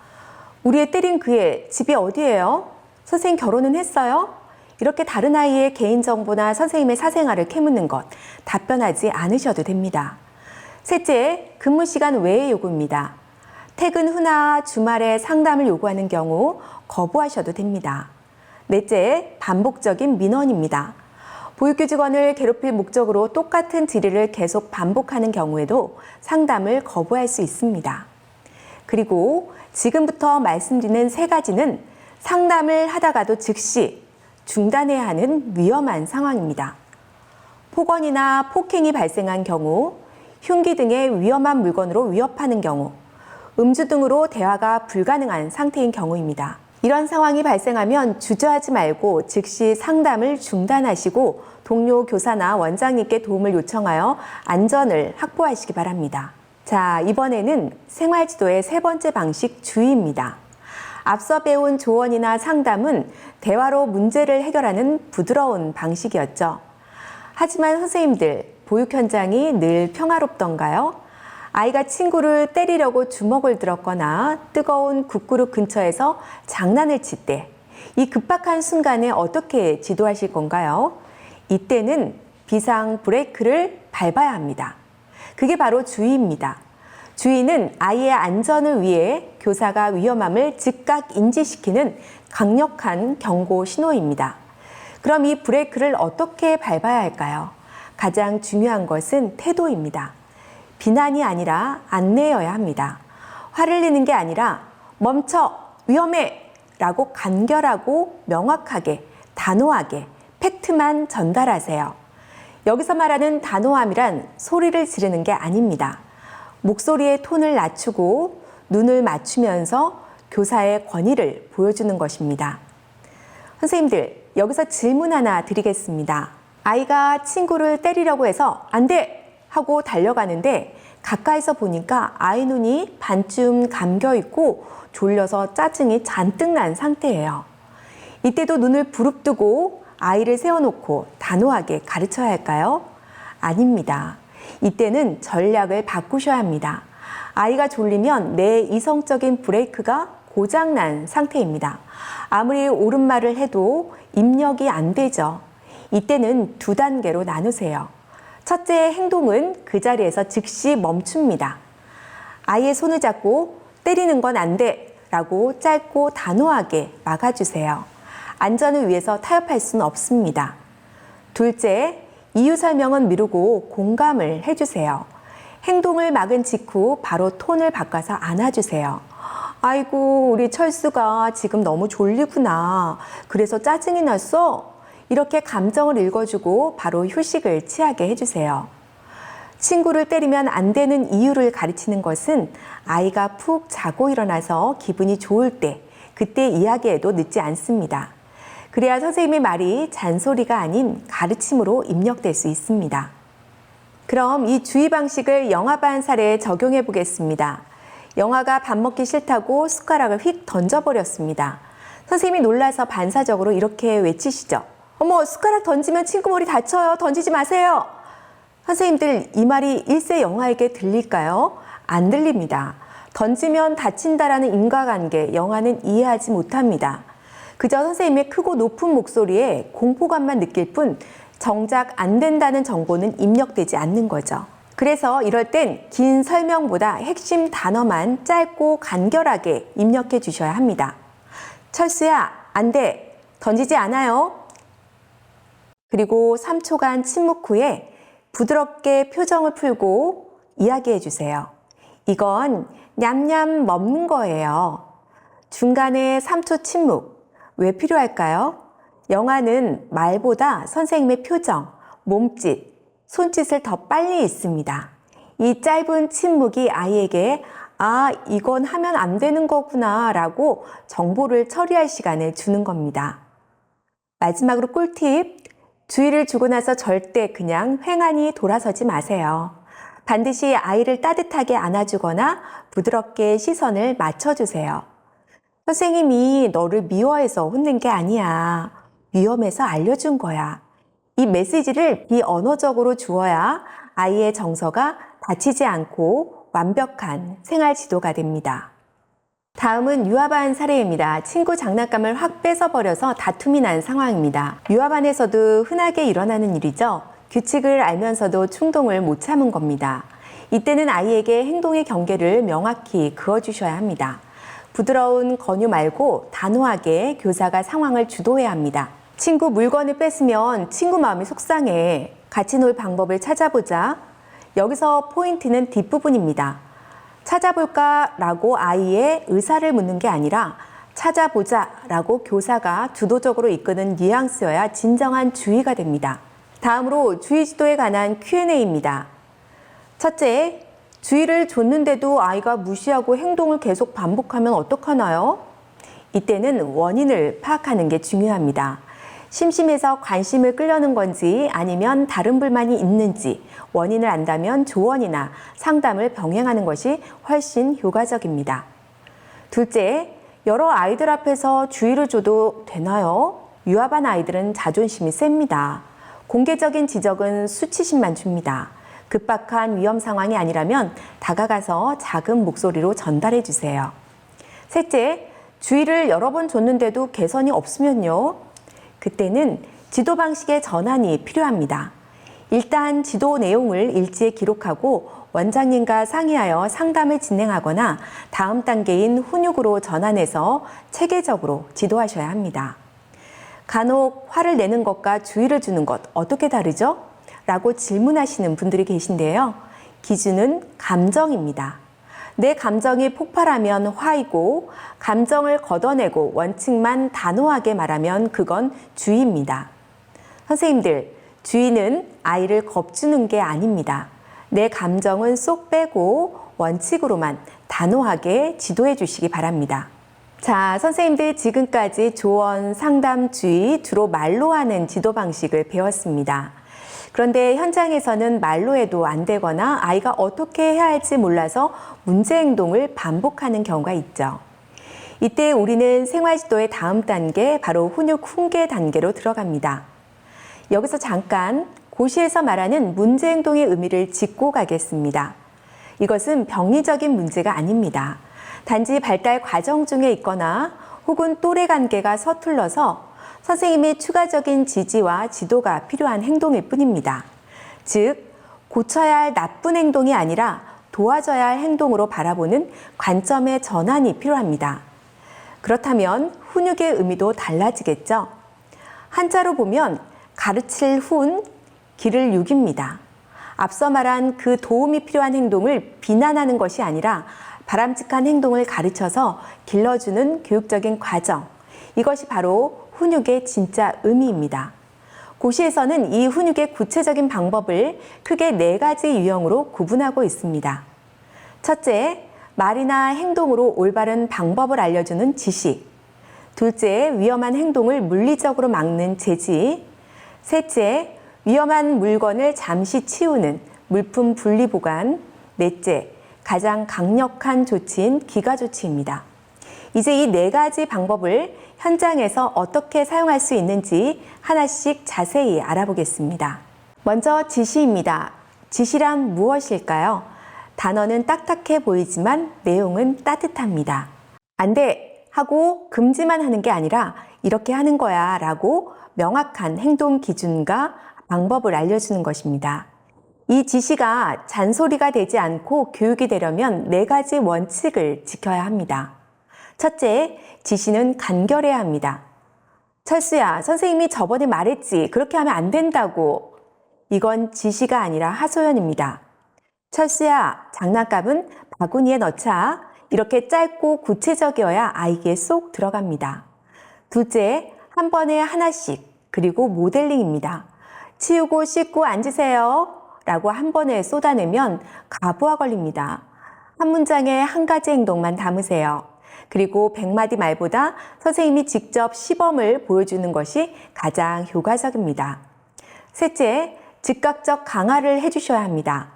우리 애 때린 그 애 집이 어디예요? 선생님 결혼은 했어요? 이렇게 다른 아이의 개인정보나 선생님의 사생활을 캐묻는 것 답변하지 않으셔도 됩니다. 셋째, 근무 시간 외의 요구입니다. 퇴근 후나 주말에 상담을 요구하는 경우 거부하셔도 됩니다. 넷째, 반복적인 민원입니다. 보육교직원을 괴롭힐 목적으로 똑같은 질의를 계속 반복하는 경우에도 상담을 거부할 수 있습니다. 그리고 지금부터 말씀드리는 3가지는 상담을 하다가도 즉시 중단해야 하는 위험한 상황입니다. 폭언이나 폭행이 발생한 경우, 흉기 등의 위험한 물건으로 위협하는 경우, 음주 등으로 대화가 불가능한 상태인 경우입니다. 이런 상황이 발생하면 주저하지 말고 즉시 상담을 중단하시고 동료 교사나 원장님께 도움을 요청하여 안전을 확보하시기 바랍니다. 자, 이번에는 생활지도의 3번째 방식 주의입니다. 앞서 배운 조언이나 상담은 대화로 문제를 해결하는 부드러운 방식이었죠. 하지만 선생님들, 보육 현장이 늘 평화롭던가요? 아이가 친구를 때리려고 주먹을 들었거나 뜨거운 국그릇 근처에서 장난을 칠 때, 이 급박한 순간에 어떻게 지도하실 건가요? 이때는 비상 브레이크를 밟아야 합니다. 그게 바로 주의입니다. 주의는 아이의 안전을 위해 교사가 위험함을 즉각 인지시키는 강력한 경고 신호입니다. 그럼 이 브레이크를 어떻게 밟아야 할까요? 가장 중요한 것은 태도입니다. 비난이 아니라 안내여야 합니다. 화를 내는 게 아니라 멈춰, 위험해! 라고 간결하고 명확하게, 단호하게 팩트만 전달하세요. 여기서 말하는 단호함이란 소리를 지르는 게 아닙니다. 목소리의 톤을 낮추고 눈을 맞추면서 교사의 권위를 보여주는 것입니다. 선생님들, 여기서 질문 하나 드리겠습니다. 아이가 친구를 때리려고 해서 안 돼! 하고 달려가는데 가까이서 보니까 아이 눈이 반쯤 감겨 있고 졸려서 짜증이 잔뜩 난 상태예요. 이때도 눈을 부릅뜨고 아이를 세워놓고 단호하게 가르쳐야 할까요? 아닙니다. 이때는 전략을 바꾸셔야 합니다. 아이가 졸리면 내 이성적인 브레이크가 고장난 상태입니다. 아무리 옳은 말을 해도 입력이 안 되죠. 이때는 2단계로 나누세요. 첫째 행동은 그 자리에서 즉시 멈춥니다. 아이의 손을 잡고 때리는 건 안 돼 라고 짧고 단호하게 막아주세요. 안전을 위해서 타협할 수는 없습니다. 둘째, 이유 설명은 미루고 공감을 해주세요. 행동을 막은 직후 바로 톤을 바꿔서 안아주세요. 아이고, 우리 철수가 지금 너무 졸리구나. 그래서 짜증이 났어? 이렇게 감정을 읽어주고 바로 휴식을 취하게 해주세요. 친구를 때리면 안 되는 이유를 가르치는 것은 아이가 푹 자고 일어나서 기분이 좋을 때, 그때 이야기해도 늦지 않습니다. 그래야 선생님의 말이 잔소리가 아닌 가르침으로 입력될 수 있습니다. 그럼 이 주의 방식을 영아반 사례에 적용해 보겠습니다. 영아가 밥 먹기 싫다고 숟가락을 휙 던져버렸습니다. 선생님이 놀라서 반사적으로 이렇게 외치시죠. 어머, 숟가락 던지면 친구 머리 다쳐요. 던지지 마세요. 선생님들, 이 말이 1세 영아에게 들릴까요? 안 들립니다. 던지면 다친다라는 인과관계, 영아는 이해하지 못합니다. 그저 선생님의 크고 높은 목소리에 공포감만 느낄 뿐 정작 안 된다는 정보는 입력되지 않는 거죠. 그래서 이럴 땐 긴 설명보다 핵심 단어만 짧고 간결하게 입력해 주셔야 합니다. 철수야, 안 돼. 던지지 않아요. 그리고 3초간 침묵 후에 부드럽게 표정을 풀고 이야기해 주세요. 이건 냠냠 먹는 거예요. 중간에 3초 침묵. 왜 필요할까요? 영아는 말보다 선생님의 표정, 몸짓, 손짓을 더 빨리 읽습니다. 이 짧은 침묵이 아이에게 이건 하면 안 되는 거구나 라고 정보를 처리할 시간을 주는 겁니다. 마지막으로 꿀팁, 주의를 주고 나서 절대 그냥 횡하니 돌아서지 마세요. 반드시 아이를 따뜻하게 안아주거나 부드럽게 시선을 맞춰주세요. 선생님이 너를 미워해서 혼낸 게 아니야. 위험해서 알려준 거야. 이 메시지를 비언어적으로 주어야 아이의 정서가 다치지 않고 완벽한 생활 지도가 됩니다. 다음은 유아반 사례입니다. 친구 장난감을 확 뺏어버려서 다툼이 난 상황입니다. 유아반에서도 흔하게 일어나는 일이죠. 규칙을 알면서도 충동을 못 참은 겁니다. 이때는 아이에게 행동의 경계를 명확히 그어주셔야 합니다. 부드러운 권유 말고 단호하게 교사가 상황을 주도해야 합니다. 친구 물건을 뺏으면 친구 마음이 속상해. 같이 놀 방법을 찾아보자. 여기서 포인트는 뒷부분입니다. 찾아볼까? 라고 아이의 의사를 묻는 게 아니라 찾아보자 라고 교사가 주도적으로 이끄는 뉘앙스여야 진정한 주의가 됩니다. 다음으로 주의 지도에 관한 Q&A입니다. 첫째, 주의를 줬는데도 아이가 무시하고 행동을 계속 반복하면 어떡하나요? 이때는 원인을 파악하는 게 중요합니다. 심심해서 관심을 끌려는 건지 아니면 다른 불만이 있는지 원인을 안다면 조언이나 상담을 병행하는 것이 훨씬 효과적입니다. 둘째, 여러 아이들 앞에서 주의를 줘도 되나요? 유아반 아이들은 자존심이 셉니다. 공개적인 지적은 수치심만 줍니다. 급박한 위험 상황이 아니라면 다가가서 작은 목소리로 전달해 주세요. 셋째, 주의를 여러 번 줬는데도 개선이 없으면요? 그때는 지도 방식의 전환이 필요합니다. 일단 지도 내용을 일지에 기록하고 원장님과 상의하여 상담을 진행하거나 다음 단계인 훈육으로 전환해서 체계적으로 지도하셔야 합니다. 간혹 화를 내는 것과 주의를 주는 것 어떻게 다르죠? 라고 질문하시는 분들이 계신데요. 기준은 감정입니다. 내 감정이 폭발하면 화이고 감정을 걷어내고 원칙만 단호하게 말하면 그건 주의입니다. 선생님들, 주의는 아이를 겁주는 게 아닙니다. 내 감정은 쏙 빼고 원칙으로만 단호하게 지도해 주시기 바랍니다. 자, 선생님들 지금까지 조언, 상담, 주의, 주로 말로 하는 지도 방식을 배웠습니다. 그런데 현장에서는 말로 해도 안 되거나 아이가 어떻게 해야 할지 몰라서 문제 행동을 반복하는 경우가 있죠. 이때 우리는 생활지도의 다음 단계, 바로 훈육 훈계 단계로 들어갑니다. 여기서 잠깐 고시에서 말하는 문제 행동의 의미를 짚고 가겠습니다. 이것은 병리적인 문제가 아닙니다. 단지 발달 과정 중에 있거나 혹은 또래 관계가 서툴러서 선생님의 추가적인 지지와 지도가 필요한 행동일 뿐입니다. 즉, 고쳐야 할 나쁜 행동이 아니라 도와줘야 할 행동으로 바라보는 관점의 전환이 필요합니다. 그렇다면 훈육의 의미도 달라지겠죠. 한자로 보면 가르칠 훈, 기를 육입니다. 앞서 말한 그 도움이 필요한 행동을 비난하는 것이 아니라 바람직한 행동을 가르쳐서 길러주는 교육적인 과정. 이것이 바로 훈육의 진짜 의미입니다. 고시에서는 이 훈육의 구체적인 방법을 크게 4가지 유형으로 구분하고 있습니다. 첫째, 말이나 행동으로 올바른 방법을 알려주는 지시. 둘째, 위험한 행동을 물리적으로 막는 제지. 셋째, 위험한 물건을 잠시 치우는 물품 분리 보관. 넷째, 가장 강력한 조치인 기가 조치입니다. 이제 이 4가지 방법을 현장에서 어떻게 사용할 수 있는지 하나씩 자세히 알아보겠습니다. 먼저 지시입니다. 지시란 무엇일까요? 단어는 딱딱해 보이지만 내용은 따뜻합니다. 안 돼! 하고 금지만 하는 게 아니라 이렇게 하는 거야 라고 명확한 행동 기준과 방법을 알려주는 것입니다. 이 지시가 잔소리가 되지 않고 교육이 되려면 4가지 원칙을 지켜야 합니다. 첫째, 지시는 간결해야 합니다. 철수야, 선생님이 저번에 말했지. 그렇게 하면 안 된다고. 이건 지시가 아니라 하소연입니다. 철수야, 장난감은 바구니에 넣자. 이렇게 짧고 구체적이어야 아이에게 쏙 들어갑니다. 둘째, 한 번에 하나씩, 그리고 모델링입니다. 치우고 씻고 앉으세요. 라고 한 번에 쏟아내면 가부화 걸립니다. 한 문장에 한 가지 행동만 담으세요. 그리고 100마디 말보다 선생님이 직접 시범을 보여주는 것이 가장 효과적입니다. 셋째, 즉각적 강화를 해주셔야 합니다.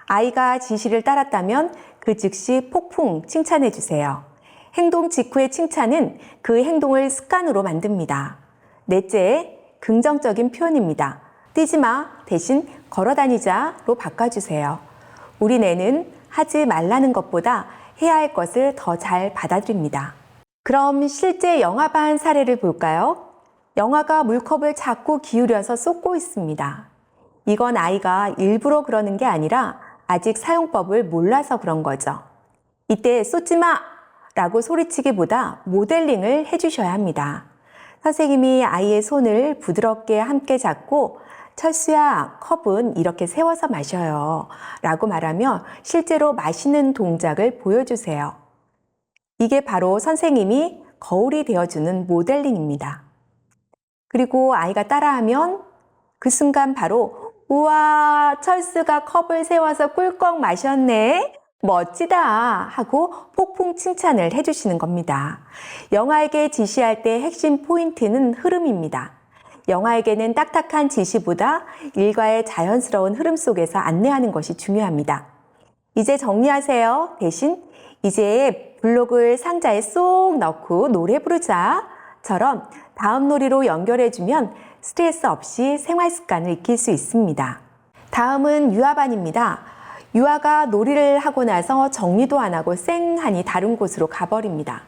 아이가 지시를 따랐다면 그 즉시 폭풍 칭찬해 주세요. 행동 직후의 칭찬은 그 행동을 습관으로 만듭니다. 넷째, 긍정적인 표현입니다. 뛰지 마, 대신 걸어 다니자로 바꿔주세요. 우리 뇌는 하지 말라는 것보다 해야 할 것을 더 잘 받아들입니다. 그럼 실제 영화반 사례를 볼까요? 영화가 물컵을 자꾸 기울여서 쏟고 있습니다. 이건 아이가 일부러 그러는 게 아니라 아직 사용법을 몰라서 그런 거죠. 이때 쏟지 마! 라고 소리치기보다 모델링을 해주셔야 합니다. 선생님이 아이의 손을 부드럽게 함께 잡고 철수야, 컵은 이렇게 세워서 마셔요. 라고 말하며 실제로 마시는 동작을 보여주세요. 이게 바로 선생님이 거울이 되어주는 모델링입니다. 그리고 아이가 따라하면 그 순간 바로 우와, 철수가 컵을 세워서 꿀꺽 마셨네. 멋지다 하고 폭풍 칭찬을 해주시는 겁니다. 영아에게 지시할 때 핵심 포인트는 흐름입니다. 영아에게는 딱딱한 지시보다 일과의 자연스러운 흐름 속에서 안내하는 것이 중요합니다. 이제 정리하세요. 대신 이제 블록을 상자에 쏙 넣고 노래 부르자처럼 다음 놀이로 연결해주면 스트레스 없이 생활 습관을 익힐 수 있습니다. 다음은 유아반입니다. 유아가 놀이를 하고 나서 정리도 안 하고 쌩하니 다른 곳으로 가버립니다.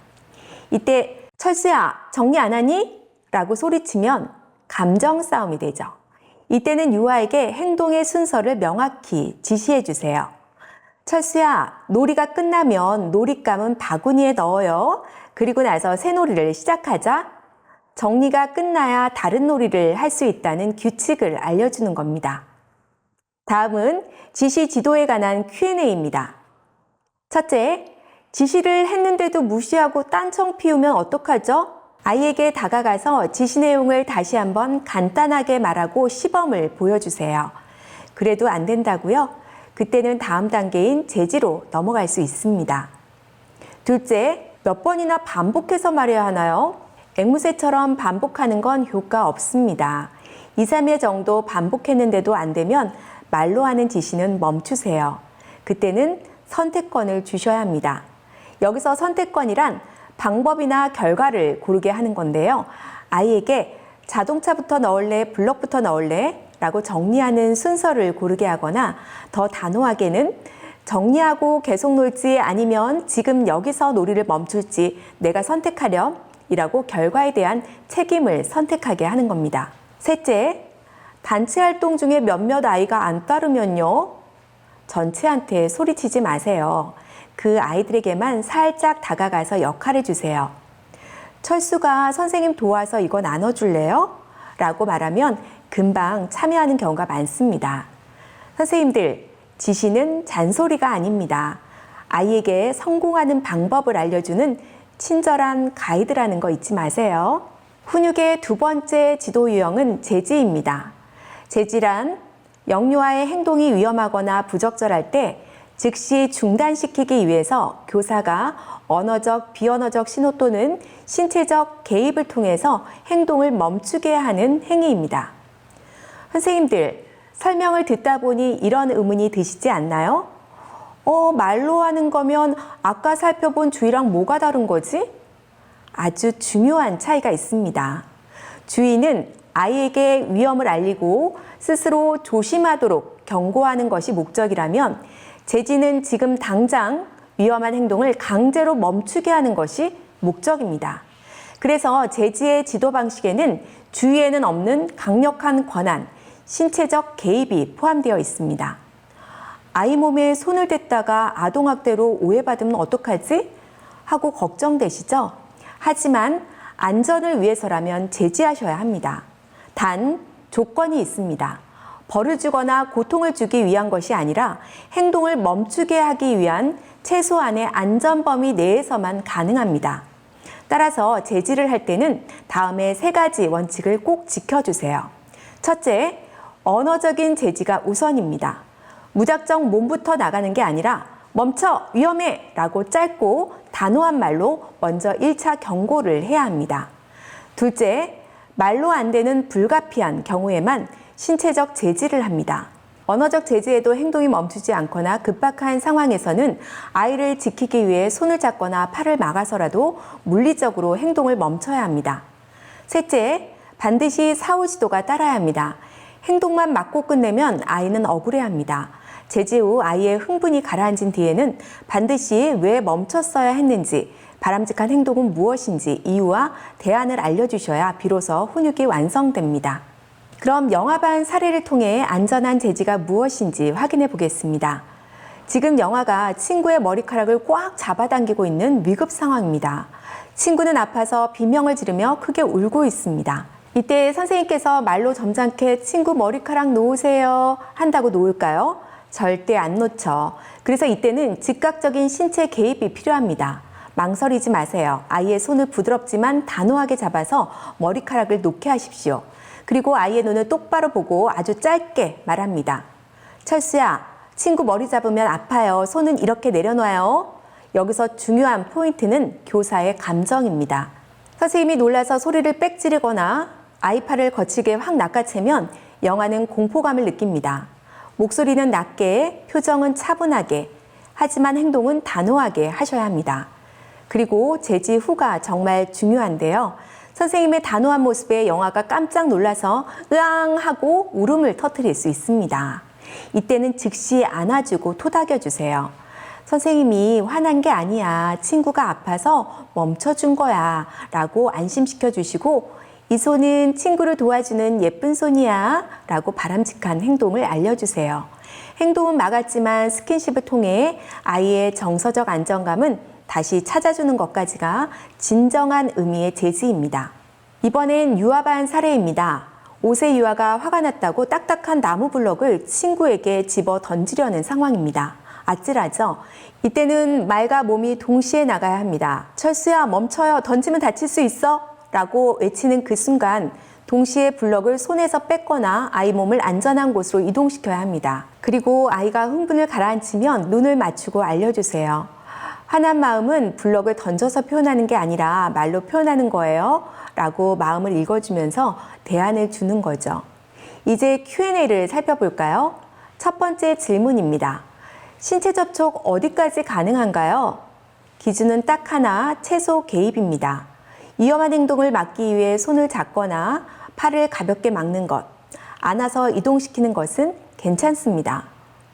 이때 철수야, 정리 안 하니? 라고 소리치면 감정 싸움이 되죠. 이때는 유아에게 행동의 순서를 명확히 지시해 주세요. 철수야, 놀이가 끝나면 놀잇감은 바구니에 넣어요. 그리고 나서 새 놀이를 시작하자. 정리가 끝나야 다른 놀이를 할 수 있다는 규칙을 알려주는 겁니다. 다음은 지시 지도에 관한 Q&A입니다. 첫째, 지시를 했는데도 무시하고 딴청 피우면 어떡하죠? 아이에게 다가가서 지시 내용을 다시 한번 간단하게 말하고 시범을 보여주세요. 그래도 안 된다고요? 그때는 다음 단계인 제지로 넘어갈 수 있습니다. 둘째, 몇 번이나 반복해서 말해야 하나요? 앵무새처럼 반복하는 건 효과 없습니다. 2, 3회 정도 반복했는데도 안 되면 말로 하는 지시는 멈추세요. 그때는 선택권을 주셔야 합니다. 여기서 선택권이란 방법이나 결과를 고르게 하는 건데요. 아이에게 자동차부터 넣을래, 블럭부터 넣을래? 라고 정리하는 순서를 고르게 하거나 더 단호하게는 정리하고 계속 놀지 아니면 지금 여기서 놀이를 멈출지 내가 선택하렴 이라고 결과에 대한 책임을 선택하게 하는 겁니다. 셋째, 단체 활동 중에 몇몇 아이가 안 따르면요. 전체한테 소리치지 마세요. 그 아이들에게만 살짝 다가가서 역할을 주세요. 철수가 선생님 도와서 이거 나눠줄래요? 라고 말하면 금방 참여하는 경우가 많습니다. 선생님들, 지시는 잔소리가 아닙니다. 아이에게 성공하는 방법을 알려주는 친절한 가이드라는 거 잊지 마세요. 훈육의 두 번째 지도 유형은 제지입니다. 제지란 영유아의 행동이 위험하거나 부적절할 때 즉시 중단시키기 위해서 교사가 언어적, 비언어적 신호 또는 신체적 개입을 통해서 행동을 멈추게 하는 행위입니다. 선생님들, 설명을 듣다 보니 이런 의문이 드시지 않나요? 말로 하는 거면 아까 살펴본 주의랑 뭐가 다른 거지? 아주 중요한 차이가 있습니다. 주의는 아이에게 위험을 알리고 스스로 조심하도록 경고하는 것이 목적이라면 제지는 지금 당장 위험한 행동을 강제로 멈추게 하는 것이 목적입니다. 그래서 제지의 지도 방식에는 주의에는 없는 강력한 권한, 신체적 개입이 포함되어 있습니다. 아이 몸에 손을 댔다가 아동학대로 오해받으면 어떡하지? 하고 걱정되시죠? 하지만 안전을 위해서라면 제지하셔야 합니다. 단, 조건이 있습니다. 벌을 주거나 고통을 주기 위한 것이 아니라 행동을 멈추게 하기 위한 최소한의 안전 범위 내에서만 가능합니다. 따라서 제지를 할 때는 다음의 3가지 원칙을 꼭 지켜주세요. 첫째, 언어적인 제지가 우선입니다. 무작정 몸부터 나가는 게 아니라 멈춰, 위험해! 라고 짧고 단호한 말로 먼저 1차 경고를 해야 합니다. 둘째, 말로 안 되는 불가피한 경우에만 신체적 제지를 합니다. 언어적 제지에도 행동이 멈추지 않거나 급박한 상황에서는 아이를 지키기 위해 손을 잡거나 팔을 막아서라도 물리적으로 행동을 멈춰야 합니다. 셋째, 반드시 사후 지도가 따라야 합니다. 행동만 맡고 끝내면 아이는 억울해합니다. 제지 후 아이의 흥분이 가라앉은 뒤에는 반드시 왜 멈췄어야 했는지, 바람직한 행동은 무엇인지 이유와 대안을 알려주셔야 비로소 훈육이 완성됩니다. 그럼 영화반 사례를 통해 안전한 제지가 무엇인지 확인해 보겠습니다. 지금 영화가 친구의 머리카락을 꽉 잡아당기고 있는 위급 상황입니다. 친구는 아파서 비명을 지르며 크게 울고 있습니다. 이때 선생님께서 말로 점잖게 친구 머리카락 놓으세요 한다고 놓을까요? 절대 안 놓죠. 그래서 이때는 즉각적인 신체 개입이 필요합니다. 망설이지 마세요. 아이의 손을 부드럽지만 단호하게 잡아서 머리카락을 놓게 하십시오. 그리고 아이의 눈을 똑바로 보고 아주 짧게 말합니다. 철수야, 친구 머리 잡으면 아파요. 손은 이렇게 내려놔요. 여기서 중요한 포인트는 교사의 감정입니다. 선생님이 놀라서 소리를 빽 지르거나 아이 팔을 거칠게 확 낚아채면 영아는 공포감을 느낍니다. 목소리는 낮게, 표정은 차분하게, 하지만 행동은 단호하게 하셔야 합니다. 그리고 제지 후가 정말 중요한데요. 선생님의 단호한 모습에 영아가 깜짝 놀라서 으앙 하고 울음을 터뜨릴 수 있습니다. 이때는 즉시 안아주고 토닥여주세요. 선생님이 화난 게 아니야. 친구가 아파서 멈춰준 거야. 라고 안심시켜 주시고 이 손은 친구를 도와주는 예쁜 손이야. 라고 바람직한 행동을 알려주세요. 행동은 막았지만 스킨십을 통해 아이의 정서적 안정감은 다시 찾아주는 것까지가 진정한 의미의 제지입니다. 이번엔 유아반 사례입니다. 5세 유아가 화가 났다고 딱딱한 나무 블럭을 친구에게 집어 던지려는 상황입니다. 아찔하죠? 이때는 말과 몸이 동시에 나가야 합니다. 철수야, 멈춰요. 던지면 다칠 수 있어. 라고 외치는 그 순간 동시에 블럭을 손에서 뺏거나 아이 몸을 안전한 곳으로 이동시켜야 합니다. 그리고 아이가 흥분을 가라앉히면 눈을 맞추고 알려주세요. 화난 마음은 블럭을 던져서 표현하는 게 아니라 말로 표현하는 거예요. 라고 마음을 읽어주면서 대안을 주는 거죠. 이제 Q&A를 살펴볼까요? 첫 번째 질문입니다. 신체 접촉 어디까지 가능한가요? 기준은 딱 하나, 최소 개입입니다. 위험한 행동을 막기 위해 손을 잡거나 팔을 가볍게 막는 것, 안아서 이동시키는 것은 괜찮습니다.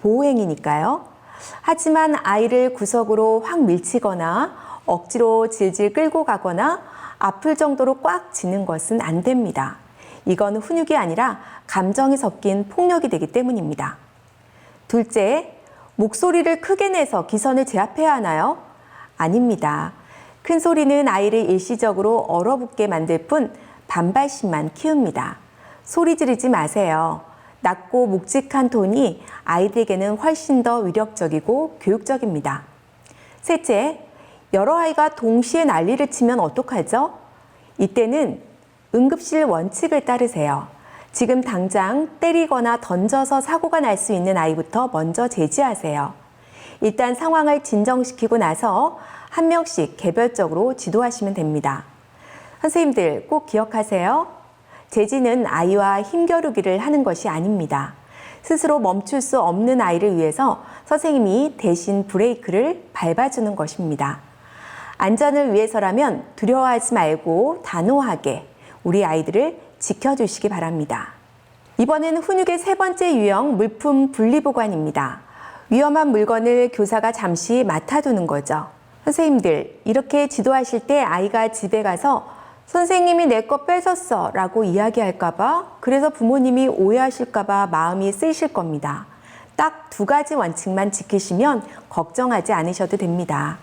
보호행위니까요. 하지만 아이를 구석으로 확 밀치거나 억지로 질질 끌고 가거나 아플 정도로 꽉 쥐는 것은 안 됩니다. 이건 훈육이 아니라 감정이 섞인 폭력이 되기 때문입니다. 둘째, 목소리를 크게 내서 기선을 제압해야 하나요? 아닙니다. 큰 소리는 아이를 일시적으로 얼어붙게 만들 뿐 반발심만 키웁니다. 소리 지르지 마세요. 낮고 묵직한 톤이 아이들에게는 훨씬 더 위력적이고 교육적입니다. 셋째, 여러 아이가 동시에 난리를 치면 어떡하죠? 이때는 응급실 원칙을 따르세요. 지금 당장 때리거나 던져서 사고가 날 수 있는 아이부터 먼저 제지하세요. 일단 상황을 진정시키고 나서 한 명씩 개별적으로 지도하시면 됩니다. 선생님들 꼭 기억하세요. 제지는 아이와 힘겨루기를 하는 것이 아닙니다. 스스로 멈출 수 없는 아이를 위해서 선생님이 대신 브레이크를 밟아주는 것입니다. 안전을 위해서라면 두려워하지 말고 단호하게 우리 아이들을 지켜주시기 바랍니다. 이번엔 훈육의 세 번째 유형, 물품 분리보관입니다. 위험한 물건을 교사가 잠시 맡아두는 거죠. 선생님들, 이렇게 지도하실 때 아이가 집에 가서 선생님이 내 거 뺏었어 라고 이야기할까봐, 그래서 부모님이 오해하실까봐 마음이 쓰이실 겁니다. 딱 두 가지 원칙만 지키시면 걱정하지 않으셔도 됩니다.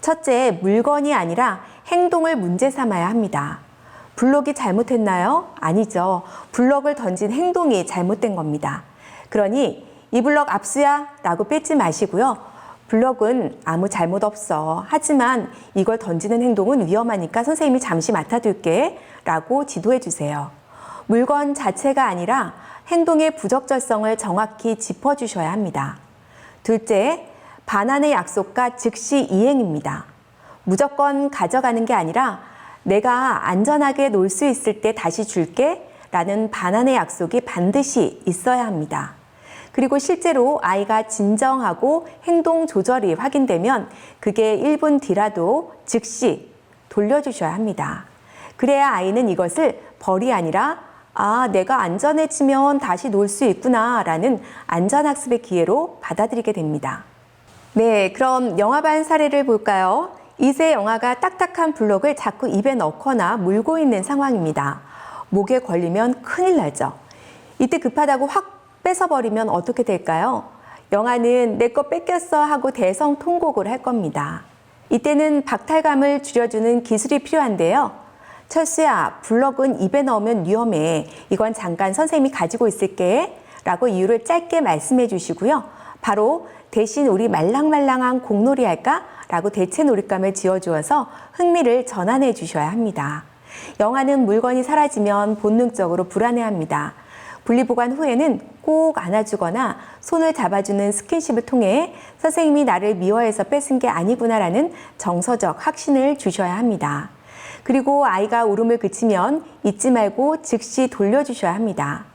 첫째, 물건이 아니라 행동을 문제 삼아야 합니다. 블록이 잘못했나요? 아니죠. 블록을 던진 행동이 잘못된 겁니다. 그러니 이 블록 압수야 라고 뺏지 마시고요. 블록은 아무 잘못 없어. 하지만 이걸 던지는 행동은 위험하니까 선생님이 잠시 맡아둘게 라고 지도해 주세요. 물건 자체가 아니라 행동의 부적절성을 정확히 짚어주셔야 합니다. 둘째, 반환의 약속과 즉시 이행입니다. 무조건 가져가는 게 아니라 내가 안전하게 놀 수 있을 때 다시 줄게 라는 반환의 약속이 반드시 있어야 합니다. 그리고 실제로 아이가 진정하고 행동 조절이 확인되면 그게 1분 뒤라도 즉시 돌려주셔야 합니다. 그래야 아이는 이것을 벌이 아니라 내가 안전해지면 다시 놀 수 있구나 라는 안전학습의 기회로 받아들이게 됩니다. 네, 그럼 영화반 사례를 볼까요? 이세 영아가 딱딱한 블록을 자꾸 입에 넣거나 물고 있는 상황입니다. 목에 걸리면 큰일 나죠. 이때 급하다고 확 뺏어버리면 어떻게 될까요? 영아는 내 거 뺏겼어 하고 대성통곡을 할 겁니다. 이때는 박탈감을 줄여주는 기술이 필요한데요. 철수야, 블럭은 입에 넣으면 위험해. 이건 잠깐 선생님이 가지고 있을게 라고 이유를 짧게 말씀해 주시고요. 바로 대신 우리 말랑말랑한 공놀이 할까? 라고 대체 놀잇감을 지어주어서 흥미를 전환해 주셔야 합니다. 영아는 물건이 사라지면 본능적으로 불안해합니다. 분리보관 후에는 꼭 안아주거나 손을 잡아주는 스킨십을 통해 선생님이 나를 미워해서 뺏은 게 아니구나라는 정서적 확신을 주셔야 합니다. 그리고 아이가 울음을 그치면 잊지 말고 즉시 돌려주셔야 합니다.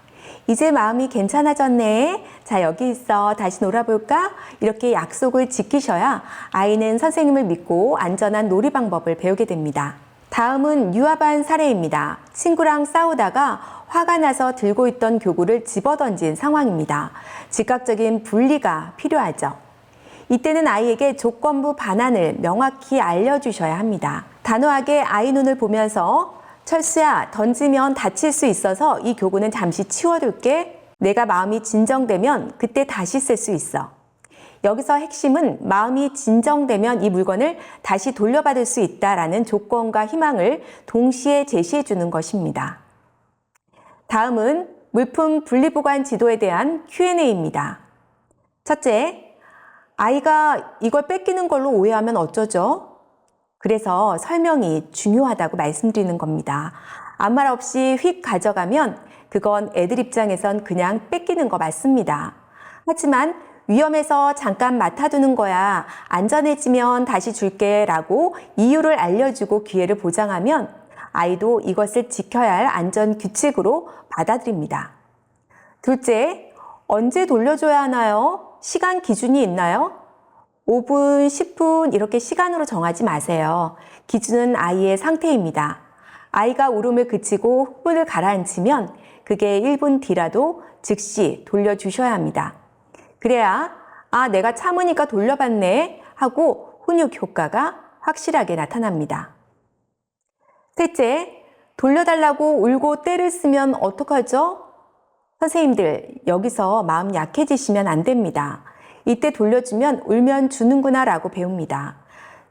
이제 마음이 괜찮아졌네. 자, 여기 있어. 다시 놀아볼까? 이렇게 약속을 지키셔야 아이는 선생님을 믿고 안전한 놀이 방법을 배우게 됩니다. 다음은 유아반 사례입니다. 친구랑 싸우다가 화가 나서 들고 있던 교구를 집어던진 상황입니다. 즉각적인 분리가 필요하죠. 이때는 아이에게 조건부 반환을 명확히 알려주셔야 합니다. 단호하게 아이 눈을 보면서 철수야, 던지면 다칠 수 있어서 이 교구는 잠시 치워둘게. 내가 마음이 진정되면 그때 다시 쓸 수 있어. 여기서 핵심은 마음이 진정되면 이 물건을 다시 돌려받을 수 있다라는 조건과 희망을 동시에 제시해 주는 것입니다. 다음은 물품 분리보관 지도에 대한 Q&A입니다. 첫째, 아이가 이걸 뺏기는 걸로 오해하면 어쩌죠? 그래서 설명이 중요하다고 말씀드리는 겁니다. 아무 말 없이 휙 가져가면 그건 애들 입장에선 그냥 뺏기는 거 맞습니다. 하지만 위험해서 잠깐 맡아두는 거야. 안전해지면 다시 줄게 라고 이유를 알려주고 기회를 보장하면 아이도 이것을 지켜야 할 안전 규칙으로 받아들입니다. 둘째, 언제 돌려줘야 하나요? 시간 기준이 있나요? 5분, 10분 이렇게 시간으로 정하지 마세요. 기준은 아이의 상태입니다. 아이가 울음을 그치고 흥분을 가라앉히면 그게 1분 뒤라도 즉시 돌려주셔야 합니다. 그래야 내가 참으니까 돌려받네 하고 훈육 효과가 확실하게 나타납니다. 셋째, 돌려달라고 울고 떼를 쓰면 어떡하죠? 선생님들, 여기서 마음 약해지시면 안 됩니다. 이때 돌려주면 울면 주는구나 라고 배웁니다.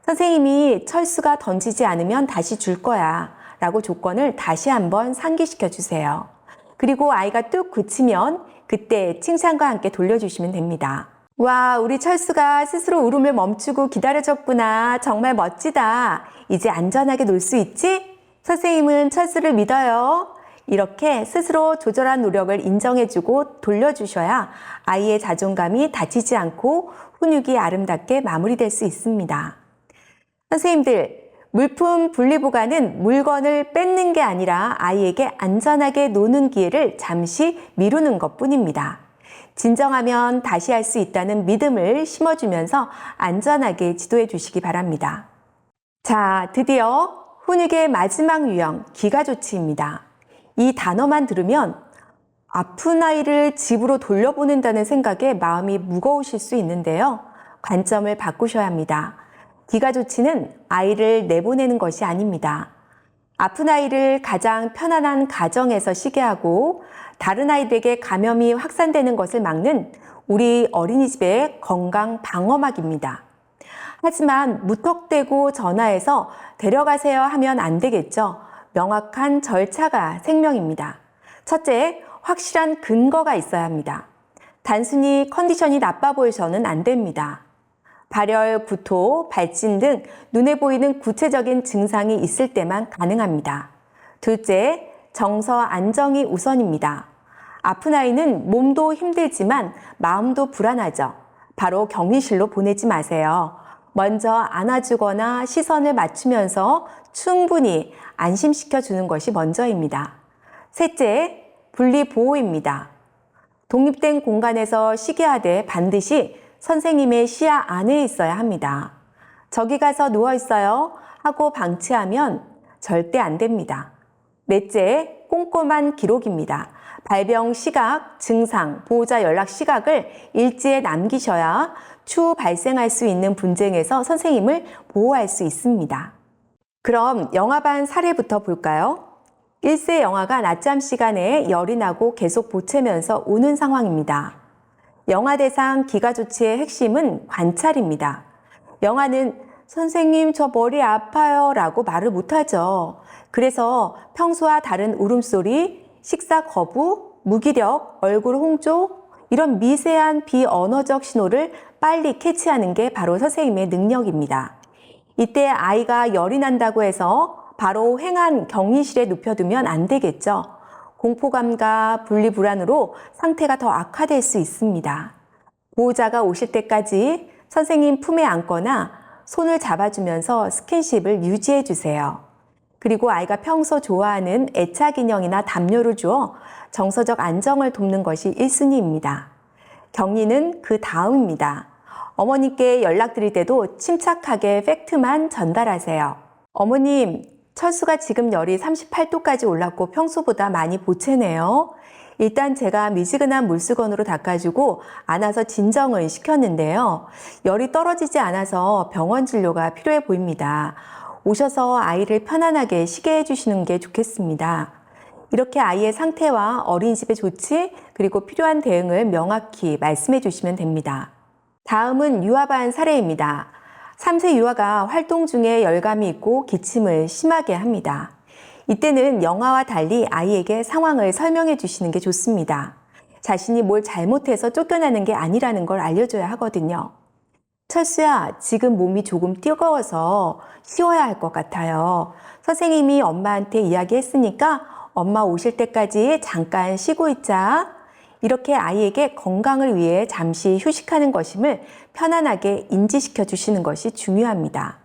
선생님이 철수가 던지지 않으면 다시 줄 거야 라고 조건을 다시 한번 상기시켜 주세요. 그리고 아이가 뚝 그치면 그때 칭찬과 함께 돌려주시면 됩니다. 와, 우리 철수가 스스로 울음을 멈추고 기다려줬구나. 정말 멋지다. 이제 안전하게 놀 수 있지? 선생님은 철수를 믿어요. 이렇게 스스로 조절한 노력을 인정해주고 돌려주셔야 아이의 자존감이 다치지 않고 훈육이 아름답게 마무리될 수 있습니다. 선생님들, 물품 분리보관은 물건을 뺏는 게 아니라 아이에게 안전하게 노는 기회를 잠시 미루는 것뿐입니다. 진정하면 다시 할 수 있다는 믿음을 심어주면서 안전하게 지도해 주시기 바랍니다. 자, 드디어 훈육의 마지막 유형, 기가조치입니다. 이 단어만 들으면 아픈 아이를 집으로 돌려보낸다는 생각에 마음이 무거우실 수 있는데요. 관점을 바꾸셔야 합니다. 기가조치는 아이를 내보내는 것이 아닙니다. 아픈 아이를 가장 편안한 가정에서 쉬게 하고 다른 아이들에게 감염이 확산되는 것을 막는 우리 어린이집의 건강 방어막입니다. 하지만 무턱대고 전화해서 데려가세요 하면 안 되겠죠. 명확한 절차가 생명입니다. 첫째, 확실한 근거가 있어야 합니다. 단순히 컨디션이 나빠 보여서는 안 됩니다. 발열, 구토, 발진 등 눈에 보이는 구체적인 증상이 있을 때만 가능합니다. 둘째, 정서 안정이 우선입니다. 아픈 아이는 몸도 힘들지만 마음도 불안하죠. 바로 격리실로 보내지 마세요. 먼저 안아주거나 시선을 맞추면서 충분히 안심시켜 주는 것이 먼저입니다. 셋째, 분리보호입니다. 독립된 공간에서 쉬게 하되 반드시 선생님의 시야 안에 있어야 합니다. 저기 가서 누워 있어요 하고 방치하면 절대 안 됩니다. 넷째, 꼼꼼한 기록입니다. 발병 시각, 증상, 보호자 연락 시각을 일지에 남기셔야 추후 발생할 수 있는 분쟁에서 선생님을 보호할 수 있습니다. 그럼 영아반 사례부터 볼까요? 1세 영아가 낮잠 시간에 열이 나고 계속 보채면서 우는 상황입니다. 영아 대상 기가조치의 핵심은 관찰입니다. 영아는 선생님 저 머리 아파요 라고 말을 못하죠. 그래서 평소와 다른 울음소리, 식사 거부, 무기력, 얼굴 홍조 이런 미세한 비언어적 신호를 빨리 캐치하는 게 바로 선생님의 능력입니다. 이때 아이가 열이 난다고 해서 바로 횡한 격리실에 눕혀두면 안 되겠죠. 공포감과 분리불안으로 상태가 더 악화될 수 있습니다. 보호자가 오실 때까지 선생님 품에 안거나 손을 잡아주면서 스킨십을 유지해 주세요. 그리고 아이가 평소 좋아하는 애착 인형이나 담요를 주어 정서적 안정을 돕는 것이 1순위입니다. 격리는 그 다음입니다. 어머니께 연락드릴 때도 침착하게 팩트만 전달하세요. 어머님, 철수가 지금 열이 38도까지 올랐고 평소보다 많이 보채네요. 일단 제가 미지근한 물수건으로 닦아주고 안아서 진정을 시켰는데요. 열이 떨어지지 않아서 병원 진료가 필요해 보입니다. 오셔서 아이를 편안하게 쉬게 해주시는 게 좋겠습니다. 이렇게 아이의 상태와 어린이집의 조치 그리고 필요한 대응을 명확히 말씀해 주시면 됩니다. 다음은 유아반 사례입니다. 3세 유아가 활동 중에 열감이 있고 기침을 심하게 합니다. 이때는 영아와 달리 아이에게 상황을 설명해 주시는 게 좋습니다. 자신이 뭘 잘못해서 쫓겨나는 게 아니라는 걸 알려줘야 하거든요. 철수야, 지금 몸이 조금 뜨거워서 쉬어야 할 것 같아요. 선생님이 엄마한테 이야기했으니까 엄마 오실 때까지 잠깐 쉬고 있자. 이렇게 아이에게 건강을 위해 잠시 휴식하는 것임을 편안하게 인지시켜 주시는 것이 중요합니다.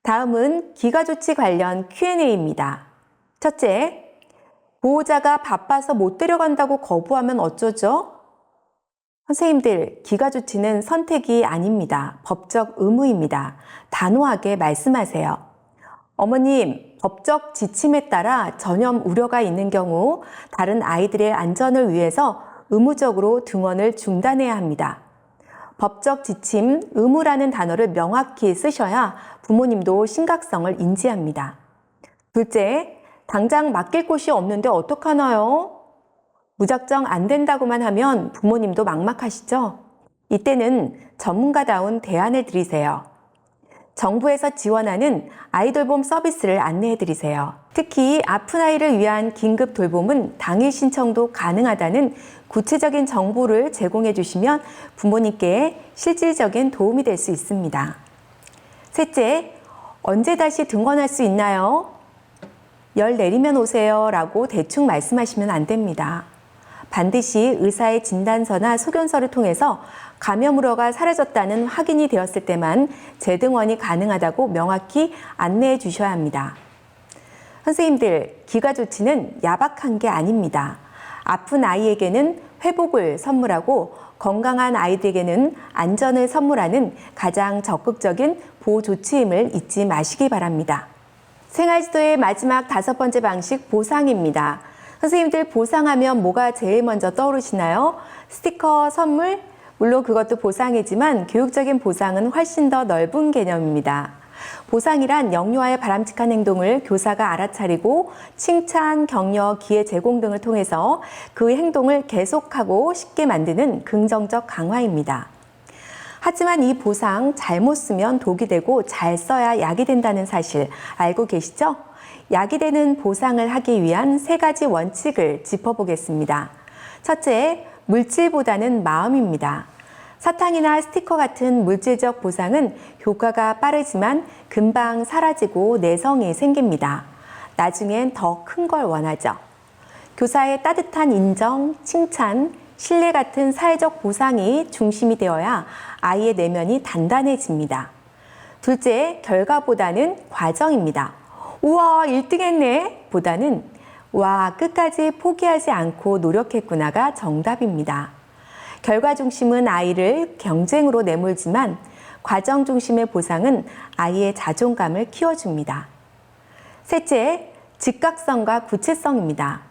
다음은 기가조치 관련 Q&A입니다. 첫째, 보호자가 바빠서 못 데려간다고 거부하면 어쩌죠? 선생님들, 기가조치는 선택이 아닙니다. 법적 의무입니다. 단호하게 말씀하세요. 어머님, 법적 지침에 따라 전염 우려가 있는 경우 다른 아이들의 안전을 위해서 의무적으로 등원을 중단해야 합니다. 법적 지침, 의무라는 단어를 명확히 쓰셔야 부모님도 심각성을 인지합니다. 둘째, 당장 맡길 곳이 없는데 어떡하나요? 무작정 안 된다고만 하면 부모님도 막막하시죠? 이때는 전문가다운 대안을 드리세요. 정부에서 지원하는 아이돌봄 서비스를 안내해 드리세요. 특히 아픈 아이를 위한 긴급 돌봄은 당일 신청도 가능하다는 구체적인 정보를 제공해 주시면 부모님께 실질적인 도움이 될 수 있습니다. 셋째, 언제 다시 등원할 수 있나요? 열 내리면 오세요 라고 대충 말씀하시면 안 됩니다. 반드시 의사의 진단서나 소견서를 통해서 감염 우려가 사라졌다는 확인이 되었을 때만 재등원이 가능하다고 명확히 안내해 주셔야 합니다. 선생님들, 기가 조치는 야박한 게 아닙니다. 아픈 아이에게는 회복을 선물하고 건강한 아이들에게는 안전을 선물하는 가장 적극적인 보호 조치임을 잊지 마시기 바랍니다. 생활지도의 마지막 5번째 방식, 보상입니다. 선생님들, 보상하면 뭐가 제일 먼저 떠오르시나요? 스티커, 선물? 물론 그것도 보상이지만 교육적인 보상은 훨씬 더 넓은 개념입니다. 보상이란 영유아의 바람직한 행동을 교사가 알아차리고 칭찬, 격려, 기회 제공 등을 통해서 그 행동을 계속하고 쉽게 만드는 긍정적 강화입니다. 하지만 이 보상 잘못 쓰면 독이 되고 잘 써야 약이 된다는 사실 알고 계시죠? 약이 되는 보상을 하기 위한 3가지 원칙을 짚어보겠습니다. 첫째, 물질보다는 마음입니다. 사탕이나 스티커 같은 물질적 보상은 효과가 빠르지만 금방 사라지고 내성이 생깁니다. 나중엔 더 큰 걸 원하죠. 교사의 따뜻한 인정, 칭찬, 신뢰 같은 사회적 보상이 중심이 되어야 아이의 내면이 단단해집니다. 둘째, 결과보다는 과정입니다. 우와, 1등 했네 보다는 와, 끝까지 포기하지 않고 노력했구나가 정답입니다. 결과 중심은 아이를 경쟁으로 내몰지만 과정 중심의 보상은 아이의 자존감을 키워줍니다. 셋째, 즉각성과 구체성입니다.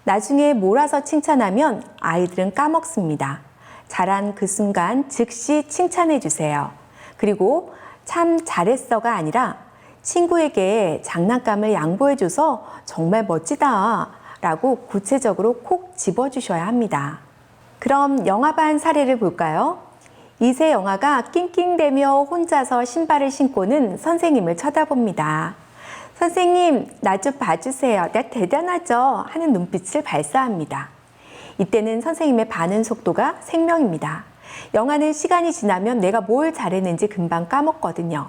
나중에 몰아서 칭찬하면 아이들은 까먹습니다. 잘한 그 순간 즉시 칭찬해 주세요. 그리고 참 잘했어가 아니라 친구에게 장난감을 양보해줘서 정말 멋지다 라고 구체적으로 콕 집어주셔야 합니다. 그럼 영아반 사례를 볼까요? 2세 영아가 낑낑대며 혼자서 신발을 신고는 선생님을 쳐다봅니다. 선생님, 나 좀 봐주세요. 나 대단하죠? 하는 눈빛을 발사합니다. 이때는 선생님의 반응 속도가 생명입니다. 영아는 시간이 지나면 내가 뭘 잘했는지 금방 까먹거든요.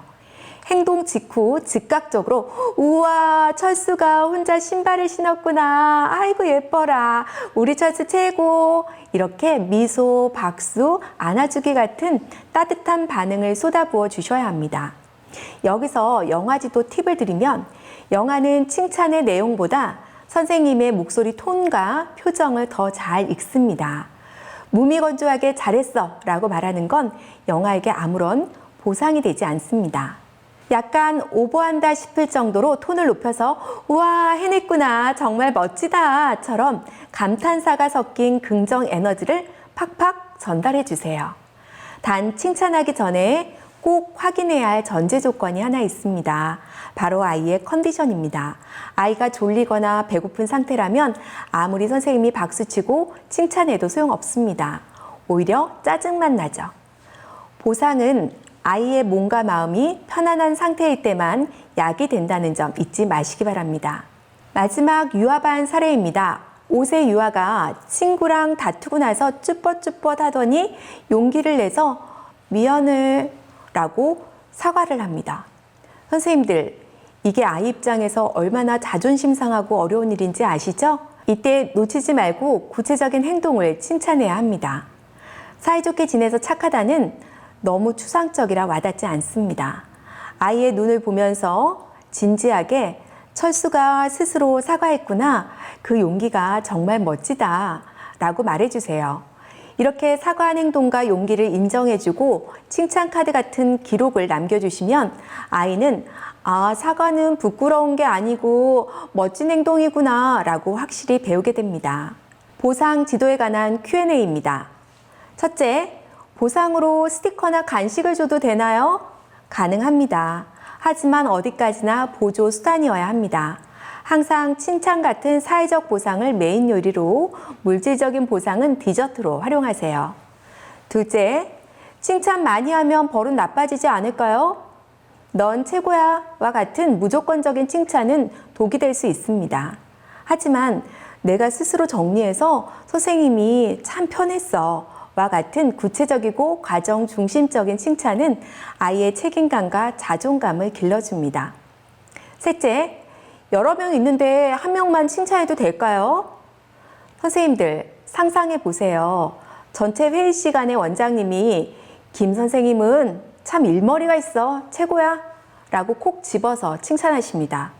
행동 직후 즉각적으로 우와, 철수가 혼자 신발을 신었구나. 아이고 예뻐라. 우리 철수 최고. 이렇게 미소, 박수, 안아주기 같은 따뜻한 반응을 쏟아부어 주셔야 합니다. 여기서 영아지도 팁을 드리면 영아는 칭찬의 내용보다 선생님의 목소리 톤과 표정을 더 잘 읽습니다. 무미건조하게 잘했어 라고 말하는 건 영아에게 아무런 보상이 되지 않습니다. 약간 오버한다 싶을 정도로 톤을 높여서 우와, 해냈구나, 정말 멋지다 처럼 감탄사가 섞인 긍정 에너지를 팍팍 전달해 주세요. 단 칭찬하기 전에 꼭 확인해야 할 전제 조건이 하나 있습니다. 바로 아이의 컨디션입니다. 아이가 졸리거나 배고픈 상태라면 아무리 선생님이 박수치고 칭찬해도 소용없습니다. 오히려 짜증만 나죠. 보상은 아이의 몸과 마음이 편안한 상태일 때만 약이 된다는 점 잊지 마시기 바랍니다. 마지막 유아반 사례입니다. 5세 유아가 친구랑 다투고 나서 쭈뼛쭈뼛 하더니 용기를 내서 미안해 라고 사과를 합니다. 선생님들, 이게 아이 입장에서 얼마나 자존심 상하고 어려운 일인지 아시죠? 이때 놓치지 말고 구체적인 행동을 칭찬해야 합니다. 사이좋게 지내서 착하다는 너무 추상적이라 와닿지 않습니다. 아이의 눈을 보면서 진지하게 철수가 스스로 사과했구나. 그 용기가 정말 멋지다 라고 말해주세요. 이렇게 사과한 행동과 용기를 인정해주고 칭찬 카드 같은 기록을 남겨주시면 아이는 아, 사과는 부끄러운 게 아니고 멋진 행동이구나 라고 확실히 배우게 됩니다. 보상 지도에 관한 Q&A입니다. 첫째, 보상으로 스티커나 간식을 줘도 되나요? 가능합니다. 하지만 어디까지나 보조 수단이어야 합니다. 항상 칭찬 같은 사회적 보상을 메인 요리로, 물질적인 보상은 디저트로 활용하세요. 둘째, 칭찬 많이 하면 버릇 나빠지지 않을까요? 넌 최고야와 같은 무조건적인 칭찬은 독이 될 수 있습니다. 하지만 내가 스스로 정리해서 선생님이 참 편했어 와 같은 구체적이고 과정 중심적인 칭찬은 아이의 책임감과 자존감을 길러줍니다. 셋째, 여러 명 있는데 한 명만 칭찬해도 될까요? 선생님들 상상해 보세요. 전체 회의 시간에 원장님이 김 선생님은 참 일머리가 있어 최고야 라고 콕 집어서 칭찬하십니다.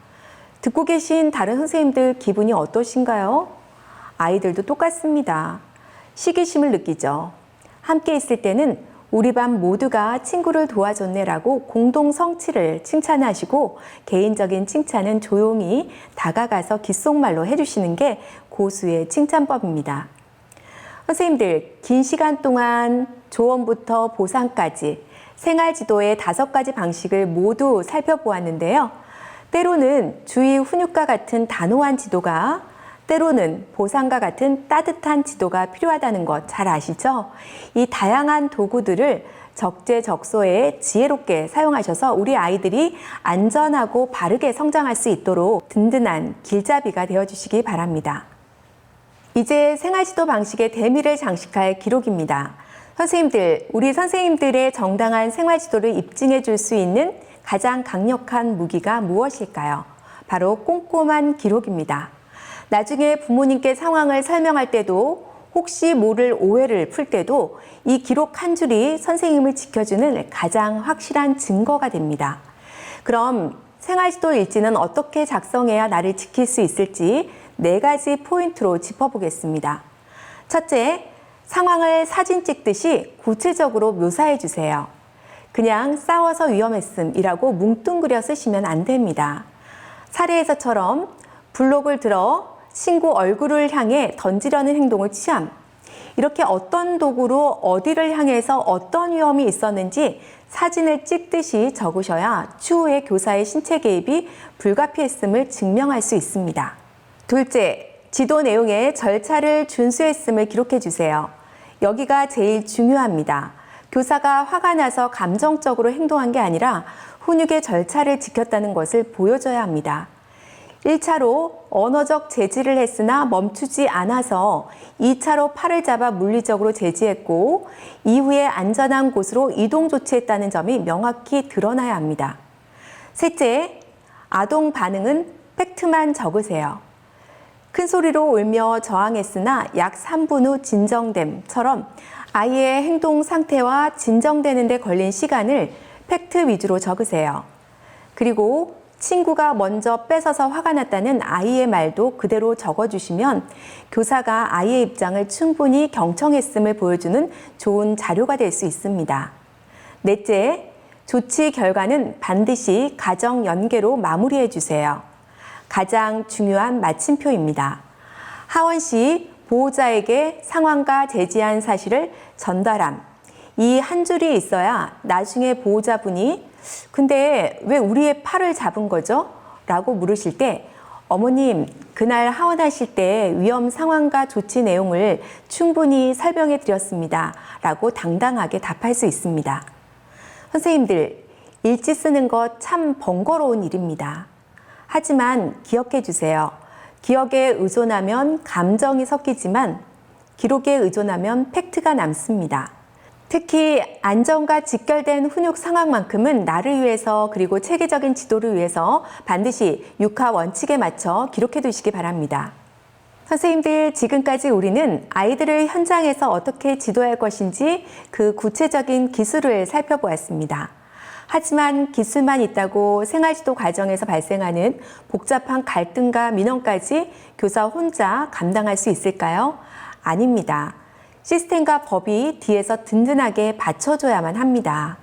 듣고 계신 다른 선생님들 기분이 어떠신가요? 아이들도 똑같습니다. 시기심을 느끼죠. 함께 있을 때는 우리 반 모두가 친구를 도와줬네라고 공동 성취를 칭찬하시고 개인적인 칭찬은 조용히 다가가서 귓속말로 해주시는 게 고수의 칭찬법입니다. 선생님들, 긴 시간 동안 조언부터 보상까지 생활지도의 5가지 방식을 모두 살펴보았는데요. 때로는 주의 훈육과 같은 단호한 지도가, 때로는 보상과 같은 따뜻한 지도가 필요하다는 것 잘 아시죠? 이 다양한 도구들을 적재적소에 지혜롭게 사용하셔서 우리 아이들이 안전하고 바르게 성장할 수 있도록 든든한 길잡이가 되어주시기 바랍니다. 이제 생활지도 방식의 대미를 장식할 기록입니다. 선생님들, 우리 선생님들의 정당한 생활지도를 입증해 줄 수 있는 가장 강력한 무기가 무엇일까요? 바로 꼼꼼한 기록입니다. 나중에 부모님께 상황을 설명할 때도 혹시 모를 오해를 풀 때도 이 기록 한 줄이 선생님을 지켜주는 가장 확실한 증거가 됩니다. 그럼 생활지도 일지는 어떻게 작성해야 나를 지킬 수 있을지 4가지 포인트로 짚어보겠습니다. 첫째, 상황을 사진 찍듯이 구체적으로 묘사해 주세요. 그냥 싸워서 위험했음이라고 뭉뚱그려 쓰시면 안 됩니다. 사례에서처럼 블록을 들어 친구 얼굴을 향해 던지려는 행동을 취함. 이렇게 어떤 도구로 어디를 향해서 어떤 위험이 있었는지 사진을 찍듯이 적으셔야 추후에 교사의 신체 개입이 불가피했음을 증명할 수 있습니다. 둘째, 지도 내용에 절차를 준수했음을 기록해 주세요. 여기가 제일 중요합니다. 교사가 화가 나서 감정적으로 행동한 게 아니라 훈육의 절차를 지켰다는 것을 보여줘야 합니다. 1차로 언어적 제지를 했으나 멈추지 않아서 2차로 팔을 잡아 물리적으로 제지했고 이후에 안전한 곳으로 이동 조치했다는 점이 명확히 드러나야 합니다. 셋째, 아동 반응은 팩트만 적으세요. 큰 소리로 울며 저항했으나 약 3분 후 진정됨처럼 아이의 행동 상태와 진정되는 데 걸린 시간을 팩트 위주로 적으세요. 그리고 친구가 먼저 뺏어서 화가 났다는 아이의 말도 그대로 적어주시면 교사가 아이의 입장을 충분히 경청했음을 보여주는 좋은 자료가 될 수 있습니다. 넷째, 조치 결과는 반드시 가정 연계로 마무리해 주세요. 가장 중요한 마침표입니다. 하원 시 보호자에게 상황과 제지한 사실을 전달함. 이 한 줄이 있어야 나중에 보호자분이 근데 왜 우리의 팔을 잡은 거죠? 라고 물으실 때 어머님, 그날 하원하실 때 위험 상황과 조치 내용을 충분히 설명해 드렸습니다. 라고 당당하게 답할 수 있습니다. 선생님들, 일지 쓰는 것 참 번거로운 일입니다. 하지만 기억해 주세요. 기억에 의존하면 감정이 섞이지만 기록에 의존하면 팩트가 남습니다. 특히 안전과 직결된 훈육 상황만큼은 나를 위해서 그리고 체계적인 지도를 위해서 반드시 6화 원칙에 맞춰 기록해 두시기 바랍니다. 선생님들, 지금까지 우리는 아이들을 현장에서 어떻게 지도할 것인지 그 구체적인 기술을 살펴보았습니다. 하지만 기술만 있다고 생활지도 과정에서 발생하는 복잡한 갈등과 민원까지 교사 혼자 감당할 수 있을까요? 아닙니다. 시스템과 법이 뒤에서 든든하게 받쳐줘야만 합니다.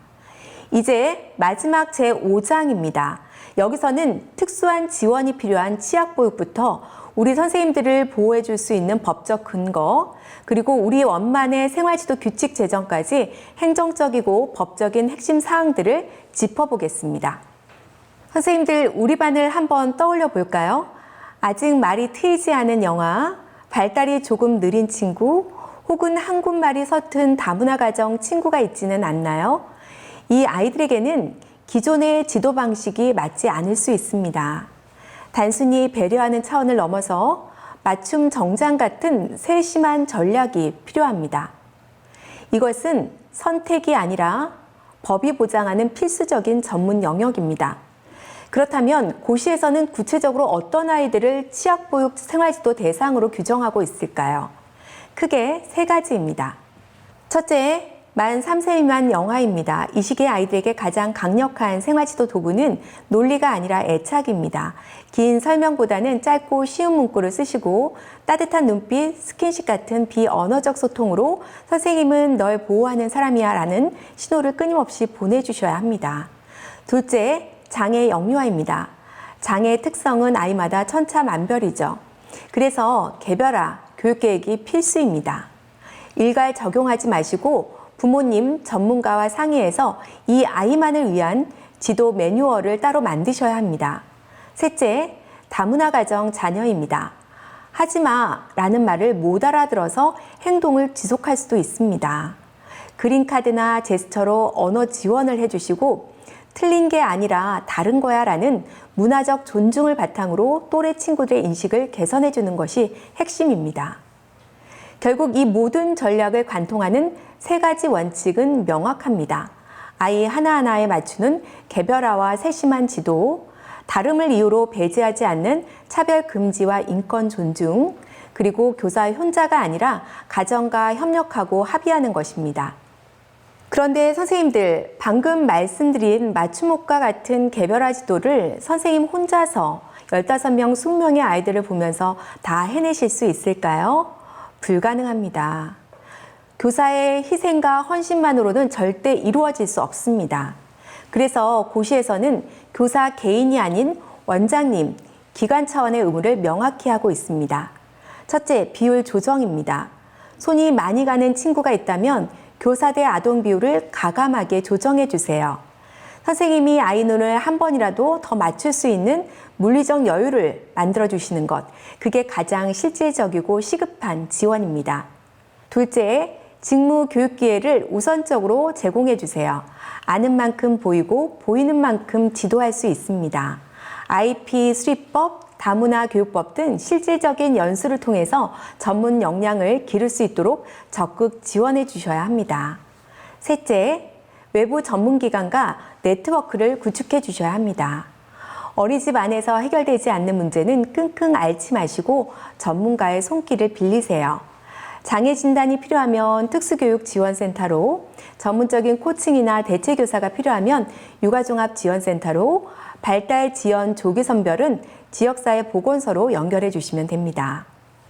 이제 마지막 제5장입니다. 여기서는 특수한 지원이 필요한 취약보육부터 우리 선생님들을 보호해 줄 수 있는 법적 근거, 그리고 우리 원만의 생활지도 규칙 제정까지 행정적이고 법적인 핵심 사항들을 짚어보겠습니다. 선생님들, 우리 반을 한번 떠올려 볼까요? 아직 말이 트이지 않은 영아, 발달이 조금 느린 친구, 혹은 한국말이 서툰 다문화 가정 친구가 있지는 않나요? 이 아이들에게는 기존의 지도 방식이 맞지 않을 수 있습니다. 단순히 배려하는 차원을 넘어서 맞춤 정장 같은 세심한 전략이 필요합니다. 이것은 선택이 아니라 법이 보장하는 필수적인 전문 영역입니다. 그렇다면 고시에서는 구체적으로 어떤 아이들을 치약보육 생활지도 대상으로 규정하고 있을까요? 크게 세 가지입니다. 첫째, 만 3세 미만 영아입니다. 이 시기의 아이들에게 가장 강력한 생활지도 도구는 논리가 아니라 애착입니다. 긴 설명보다는 짧고 쉬운 문구를 쓰시고 따뜻한 눈빛, 스킨십 같은 비언어적 소통으로 선생님은 널 보호하는 사람이야 라는 신호를 끊임없이 보내주셔야 합니다. 둘째, 장애 영유아입니다. 장애의 특성은 아이마다 천차만별이죠. 그래서 개별화, 교육계획이 필수입니다. 일괄 적용하지 마시고 부모님, 전문가와 상의해서 이 아이만을 위한 지도 매뉴얼을 따로 만드셔야 합니다. 셋째, 다문화 가정 자녀입니다. 하지마 라는 말을 못 알아들어서 행동을 지속할 수도 있습니다. 그린카드나 제스처로 언어 지원을 해주시고 틀린 게 아니라 다른 거야 라는 문화적 존중을 바탕으로 또래 친구들의 인식을 개선해 주는 것이 핵심입니다. 결국 이 모든 전략을 관통하는 세 가지 원칙은 명확합니다. 아이 하나하나에 맞추는 개별화와 세심한 지도, 다름을 이유로 배제하지 않는 차별 금지와 인권 존중, 그리고 교사 혼자가 아니라 가정과 협력하고 합의하는 것입니다. 그런데 선생님들, 방금 말씀드린 맞춤목과 같은 개별화 지도를 선생님 혼자서 15명, 20명의 아이들을 보면서 다 해내실 수 있을까요? 불가능합니다. 교사의 희생과 헌신만으로는 절대 이루어질 수 없습니다. 그래서 고시에서는 교사 개인이 아닌 원장님, 기관 차원의 의무를 명확히 하고 있습니다. 첫째, 비율 조정입니다. 손이 많이 가는 친구가 있다면 교사 대 아동 비율을 가감하게 조정해 주세요. 선생님이 아이 눈을 한 번이라도 더 맞출 수 있는 물리적 여유를 만들어 주시는 것, 그게 가장 실질적이고 시급한 지원입니다. 둘째, 직무 교육 기회를 우선적으로 제공해 주세요. 아는 만큼 보이고 보이는 만큼 지도할 수 있습니다. IP 수리법, 다문화 교육법 등 실질적인 연수를 통해서 전문 역량을 기를 수 있도록 적극 지원해 주셔야 합니다. 셋째, 외부 전문기관과 네트워크를 구축해 주셔야 합니다. 어린이집 안에서 해결되지 않는 문제는 끙끙 앓지 마시고 전문가의 손길을 빌리세요. 장애 진단이 필요하면 특수교육지원센터로, 전문적인 코칭이나 대체교사가 필요하면 육아종합지원센터로, 발달 지원 조기 선별은 지역사회 보건소로 연결해 주시면 됩니다.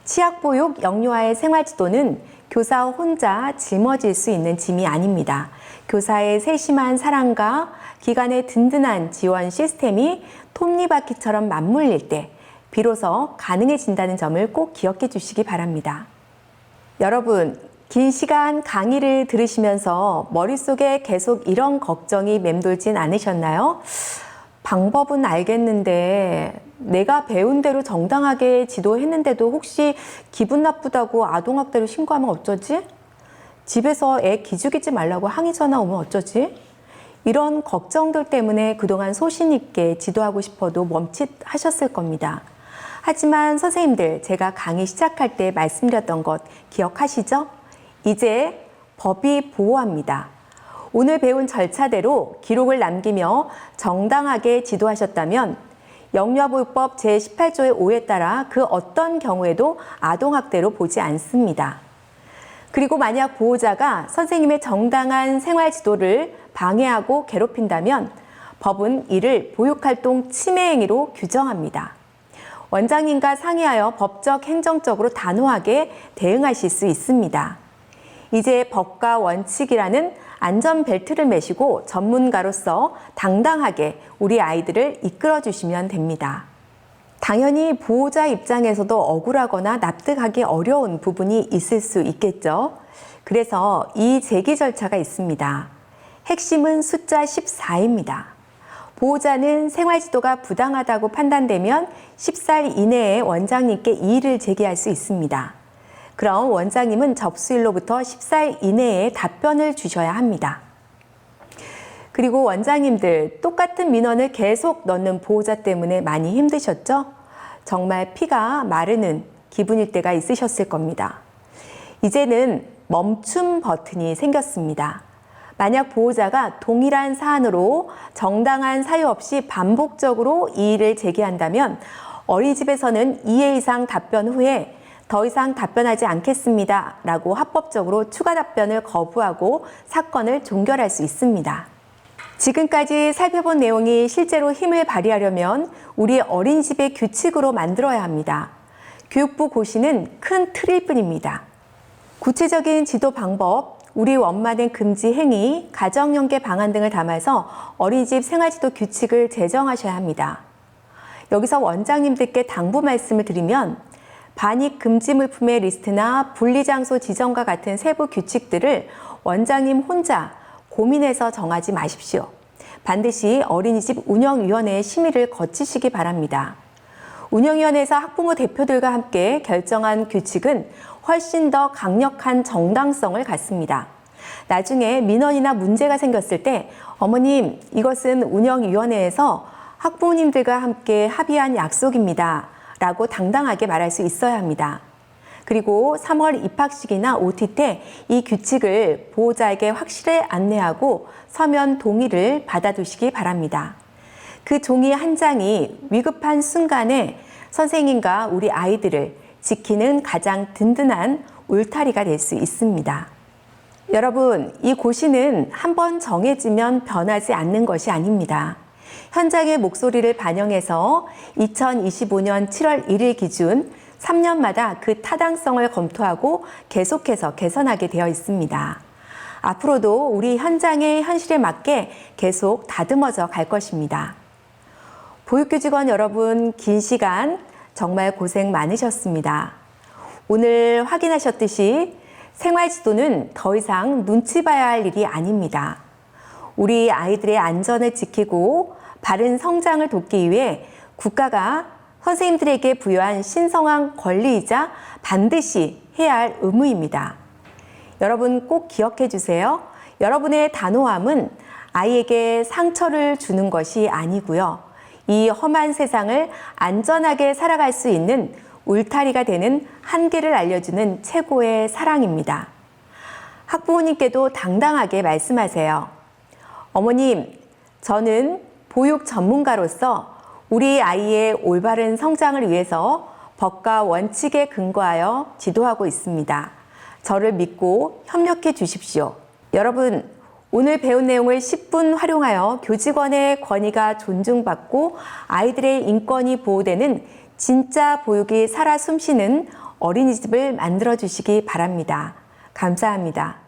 치약보육 영유아의 생활지도는 교사 혼자 짊어질 수 있는 짐이 아닙니다. 교사의 세심한 사랑과 기관의 든든한 지원 시스템이 톱니바퀴처럼 맞물릴 때 비로소 가능해진다는 점을 꼭 기억해 주시기 바랍니다. 여러분, 긴 시간 강의를 들으시면서 머릿속에 계속 이런 걱정이 맴돌진 않으셨나요? 방법은 알겠는데 내가 배운 대로 정당하게 지도했는데도 혹시 기분 나쁘다고 아동학대로 신고하면 어쩌지? 집에서 애 기죽이지 말라고 항의 전화 오면 어쩌지? 이런 걱정들 때문에 그동안 소신 있게 지도하고 싶어도 멈칫하셨을 겁니다. 하지만 선생님들, 제가 강의 시작할 때 말씀드렸던 것 기억하시죠? 이제 법이 보호합니다. 오늘 배운 절차대로 기록을 남기며 정당하게 지도하셨다면 영유아보육법 제18조의 5에 따라 그 어떤 경우에도 아동학대로 보지 않습니다. 그리고 만약 보호자가 선생님의 정당한 생활 지도를 방해하고 괴롭힌다면 법은 이를 보육활동 침해 행위로 규정합니다. 원장님과 상의하여 법적, 행정적으로 단호하게 대응하실 수 있습니다. 이제 법과 원칙이라는 안전벨트를 매시고 전문가로서 당당하게 우리 아이들을 이끌어 주시면 됩니다. 당연히 보호자 입장에서도 억울하거나 납득하기 어려운 부분이 있을 수 있겠죠. 그래서 이 제기 절차가 있습니다. 핵심은 숫자 14입니다. 보호자는 생활지도가 부당하다고 판단되면 10살 이내에 원장님께 이의를 제기할 수 있습니다. 그럼 원장님은 접수일로부터 10살 이내에 답변을 주셔야 합니다. 그리고 원장님들, 똑같은 민원을 계속 넣는 보호자 때문에 많이 힘드셨죠? 정말 피가 마르는 기분일 때가 있으셨을 겁니다. 이제는 멈춤 버튼이 생겼습니다. 만약 보호자가 동일한 사안으로 정당한 사유 없이 반복적으로 이의를 제기한다면 어린이집에서는 2회 이상 답변 후에 더 이상 답변하지 않겠습니다 라고 합법적으로 추가 답변을 거부하고 사건을 종결할 수 있습니다. 지금까지 살펴본 내용이 실제로 힘을 발휘하려면 우리 어린이집의 규칙으로 만들어야 합니다. 교육부 고시는 큰 틀일 뿐입니다. 구체적인 지도 방법, 우리 원만한 금지 행위, 가정연계 방안 등을 담아서 어린이집 생활지도 규칙을 제정하셔야 합니다. 여기서 원장님들께 당부 말씀을 드리면 반입 금지 물품의 리스트나 분리장소 지정과 같은 세부 규칙들을 원장님 혼자 고민해서 정하지 마십시오. 반드시 어린이집 운영위원회의 심의를 거치시기 바랍니다. 운영위원회에서 학부모 대표들과 함께 결정한 규칙은 훨씬 더 강력한 정당성을 갖습니다. 나중에 민원이나 문제가 생겼을 때 어머님, 이것은 운영위원회에서 학부모님들과 함께 합의한 약속입니다 라고 당당하게 말할 수 있어야 합니다. 그리고 3월 입학식이나 OT 때 이 규칙을 보호자에게 확실히 안내하고 서면 동의를 받아두시기 바랍니다. 그 종이 한 장이 위급한 순간에 선생님과 우리 아이들을 지키는 가장 든든한 울타리가 될 수 있습니다. 여러분, 이 고시는 한번 정해지면 변하지 않는 것이 아닙니다. 현장의 목소리를 반영해서 2025년 7월 1일 기준 3년마다 그 타당성을 검토하고 계속해서 개선하게 되어 있습니다. 앞으로도 우리 현장의 현실에 맞게 계속 다듬어져 갈 것입니다. 보육교직원 여러분, 긴 시간 정말 고생 많으셨습니다. 오늘 확인하셨듯이 생활지도는 더 이상 눈치 봐야 할 일이 아닙니다. 우리 아이들의 안전을 지키고 바른 성장을 돕기 위해 국가가 선생님들에게 부여한 신성한 권리이자 반드시 해야 할 의무입니다. 여러분 꼭 기억해 주세요. 여러분의 단호함은 아이에게 상처를 주는 것이 아니고요. 이 험한 세상을 안전하게 살아갈 수 있는 울타리가 되는 한계를 알려주는 최고의 사랑입니다. 학부모님께도 당당하게 말씀하세요. 어머님, 저는 보육 전문가로서 우리 아이의 올바른 성장을 위해서 법과 원칙에 근거하여 지도하고 있습니다. 저를 믿고 협력해 주십시오. 여러분, 오늘 배운 내용을 10분 활용하여 교직원의 권위가 존중받고 아이들의 인권이 보호되는 진짜 보육이 살아 숨쉬는 어린이집을 만들어 주시기 바랍니다. 감사합니다.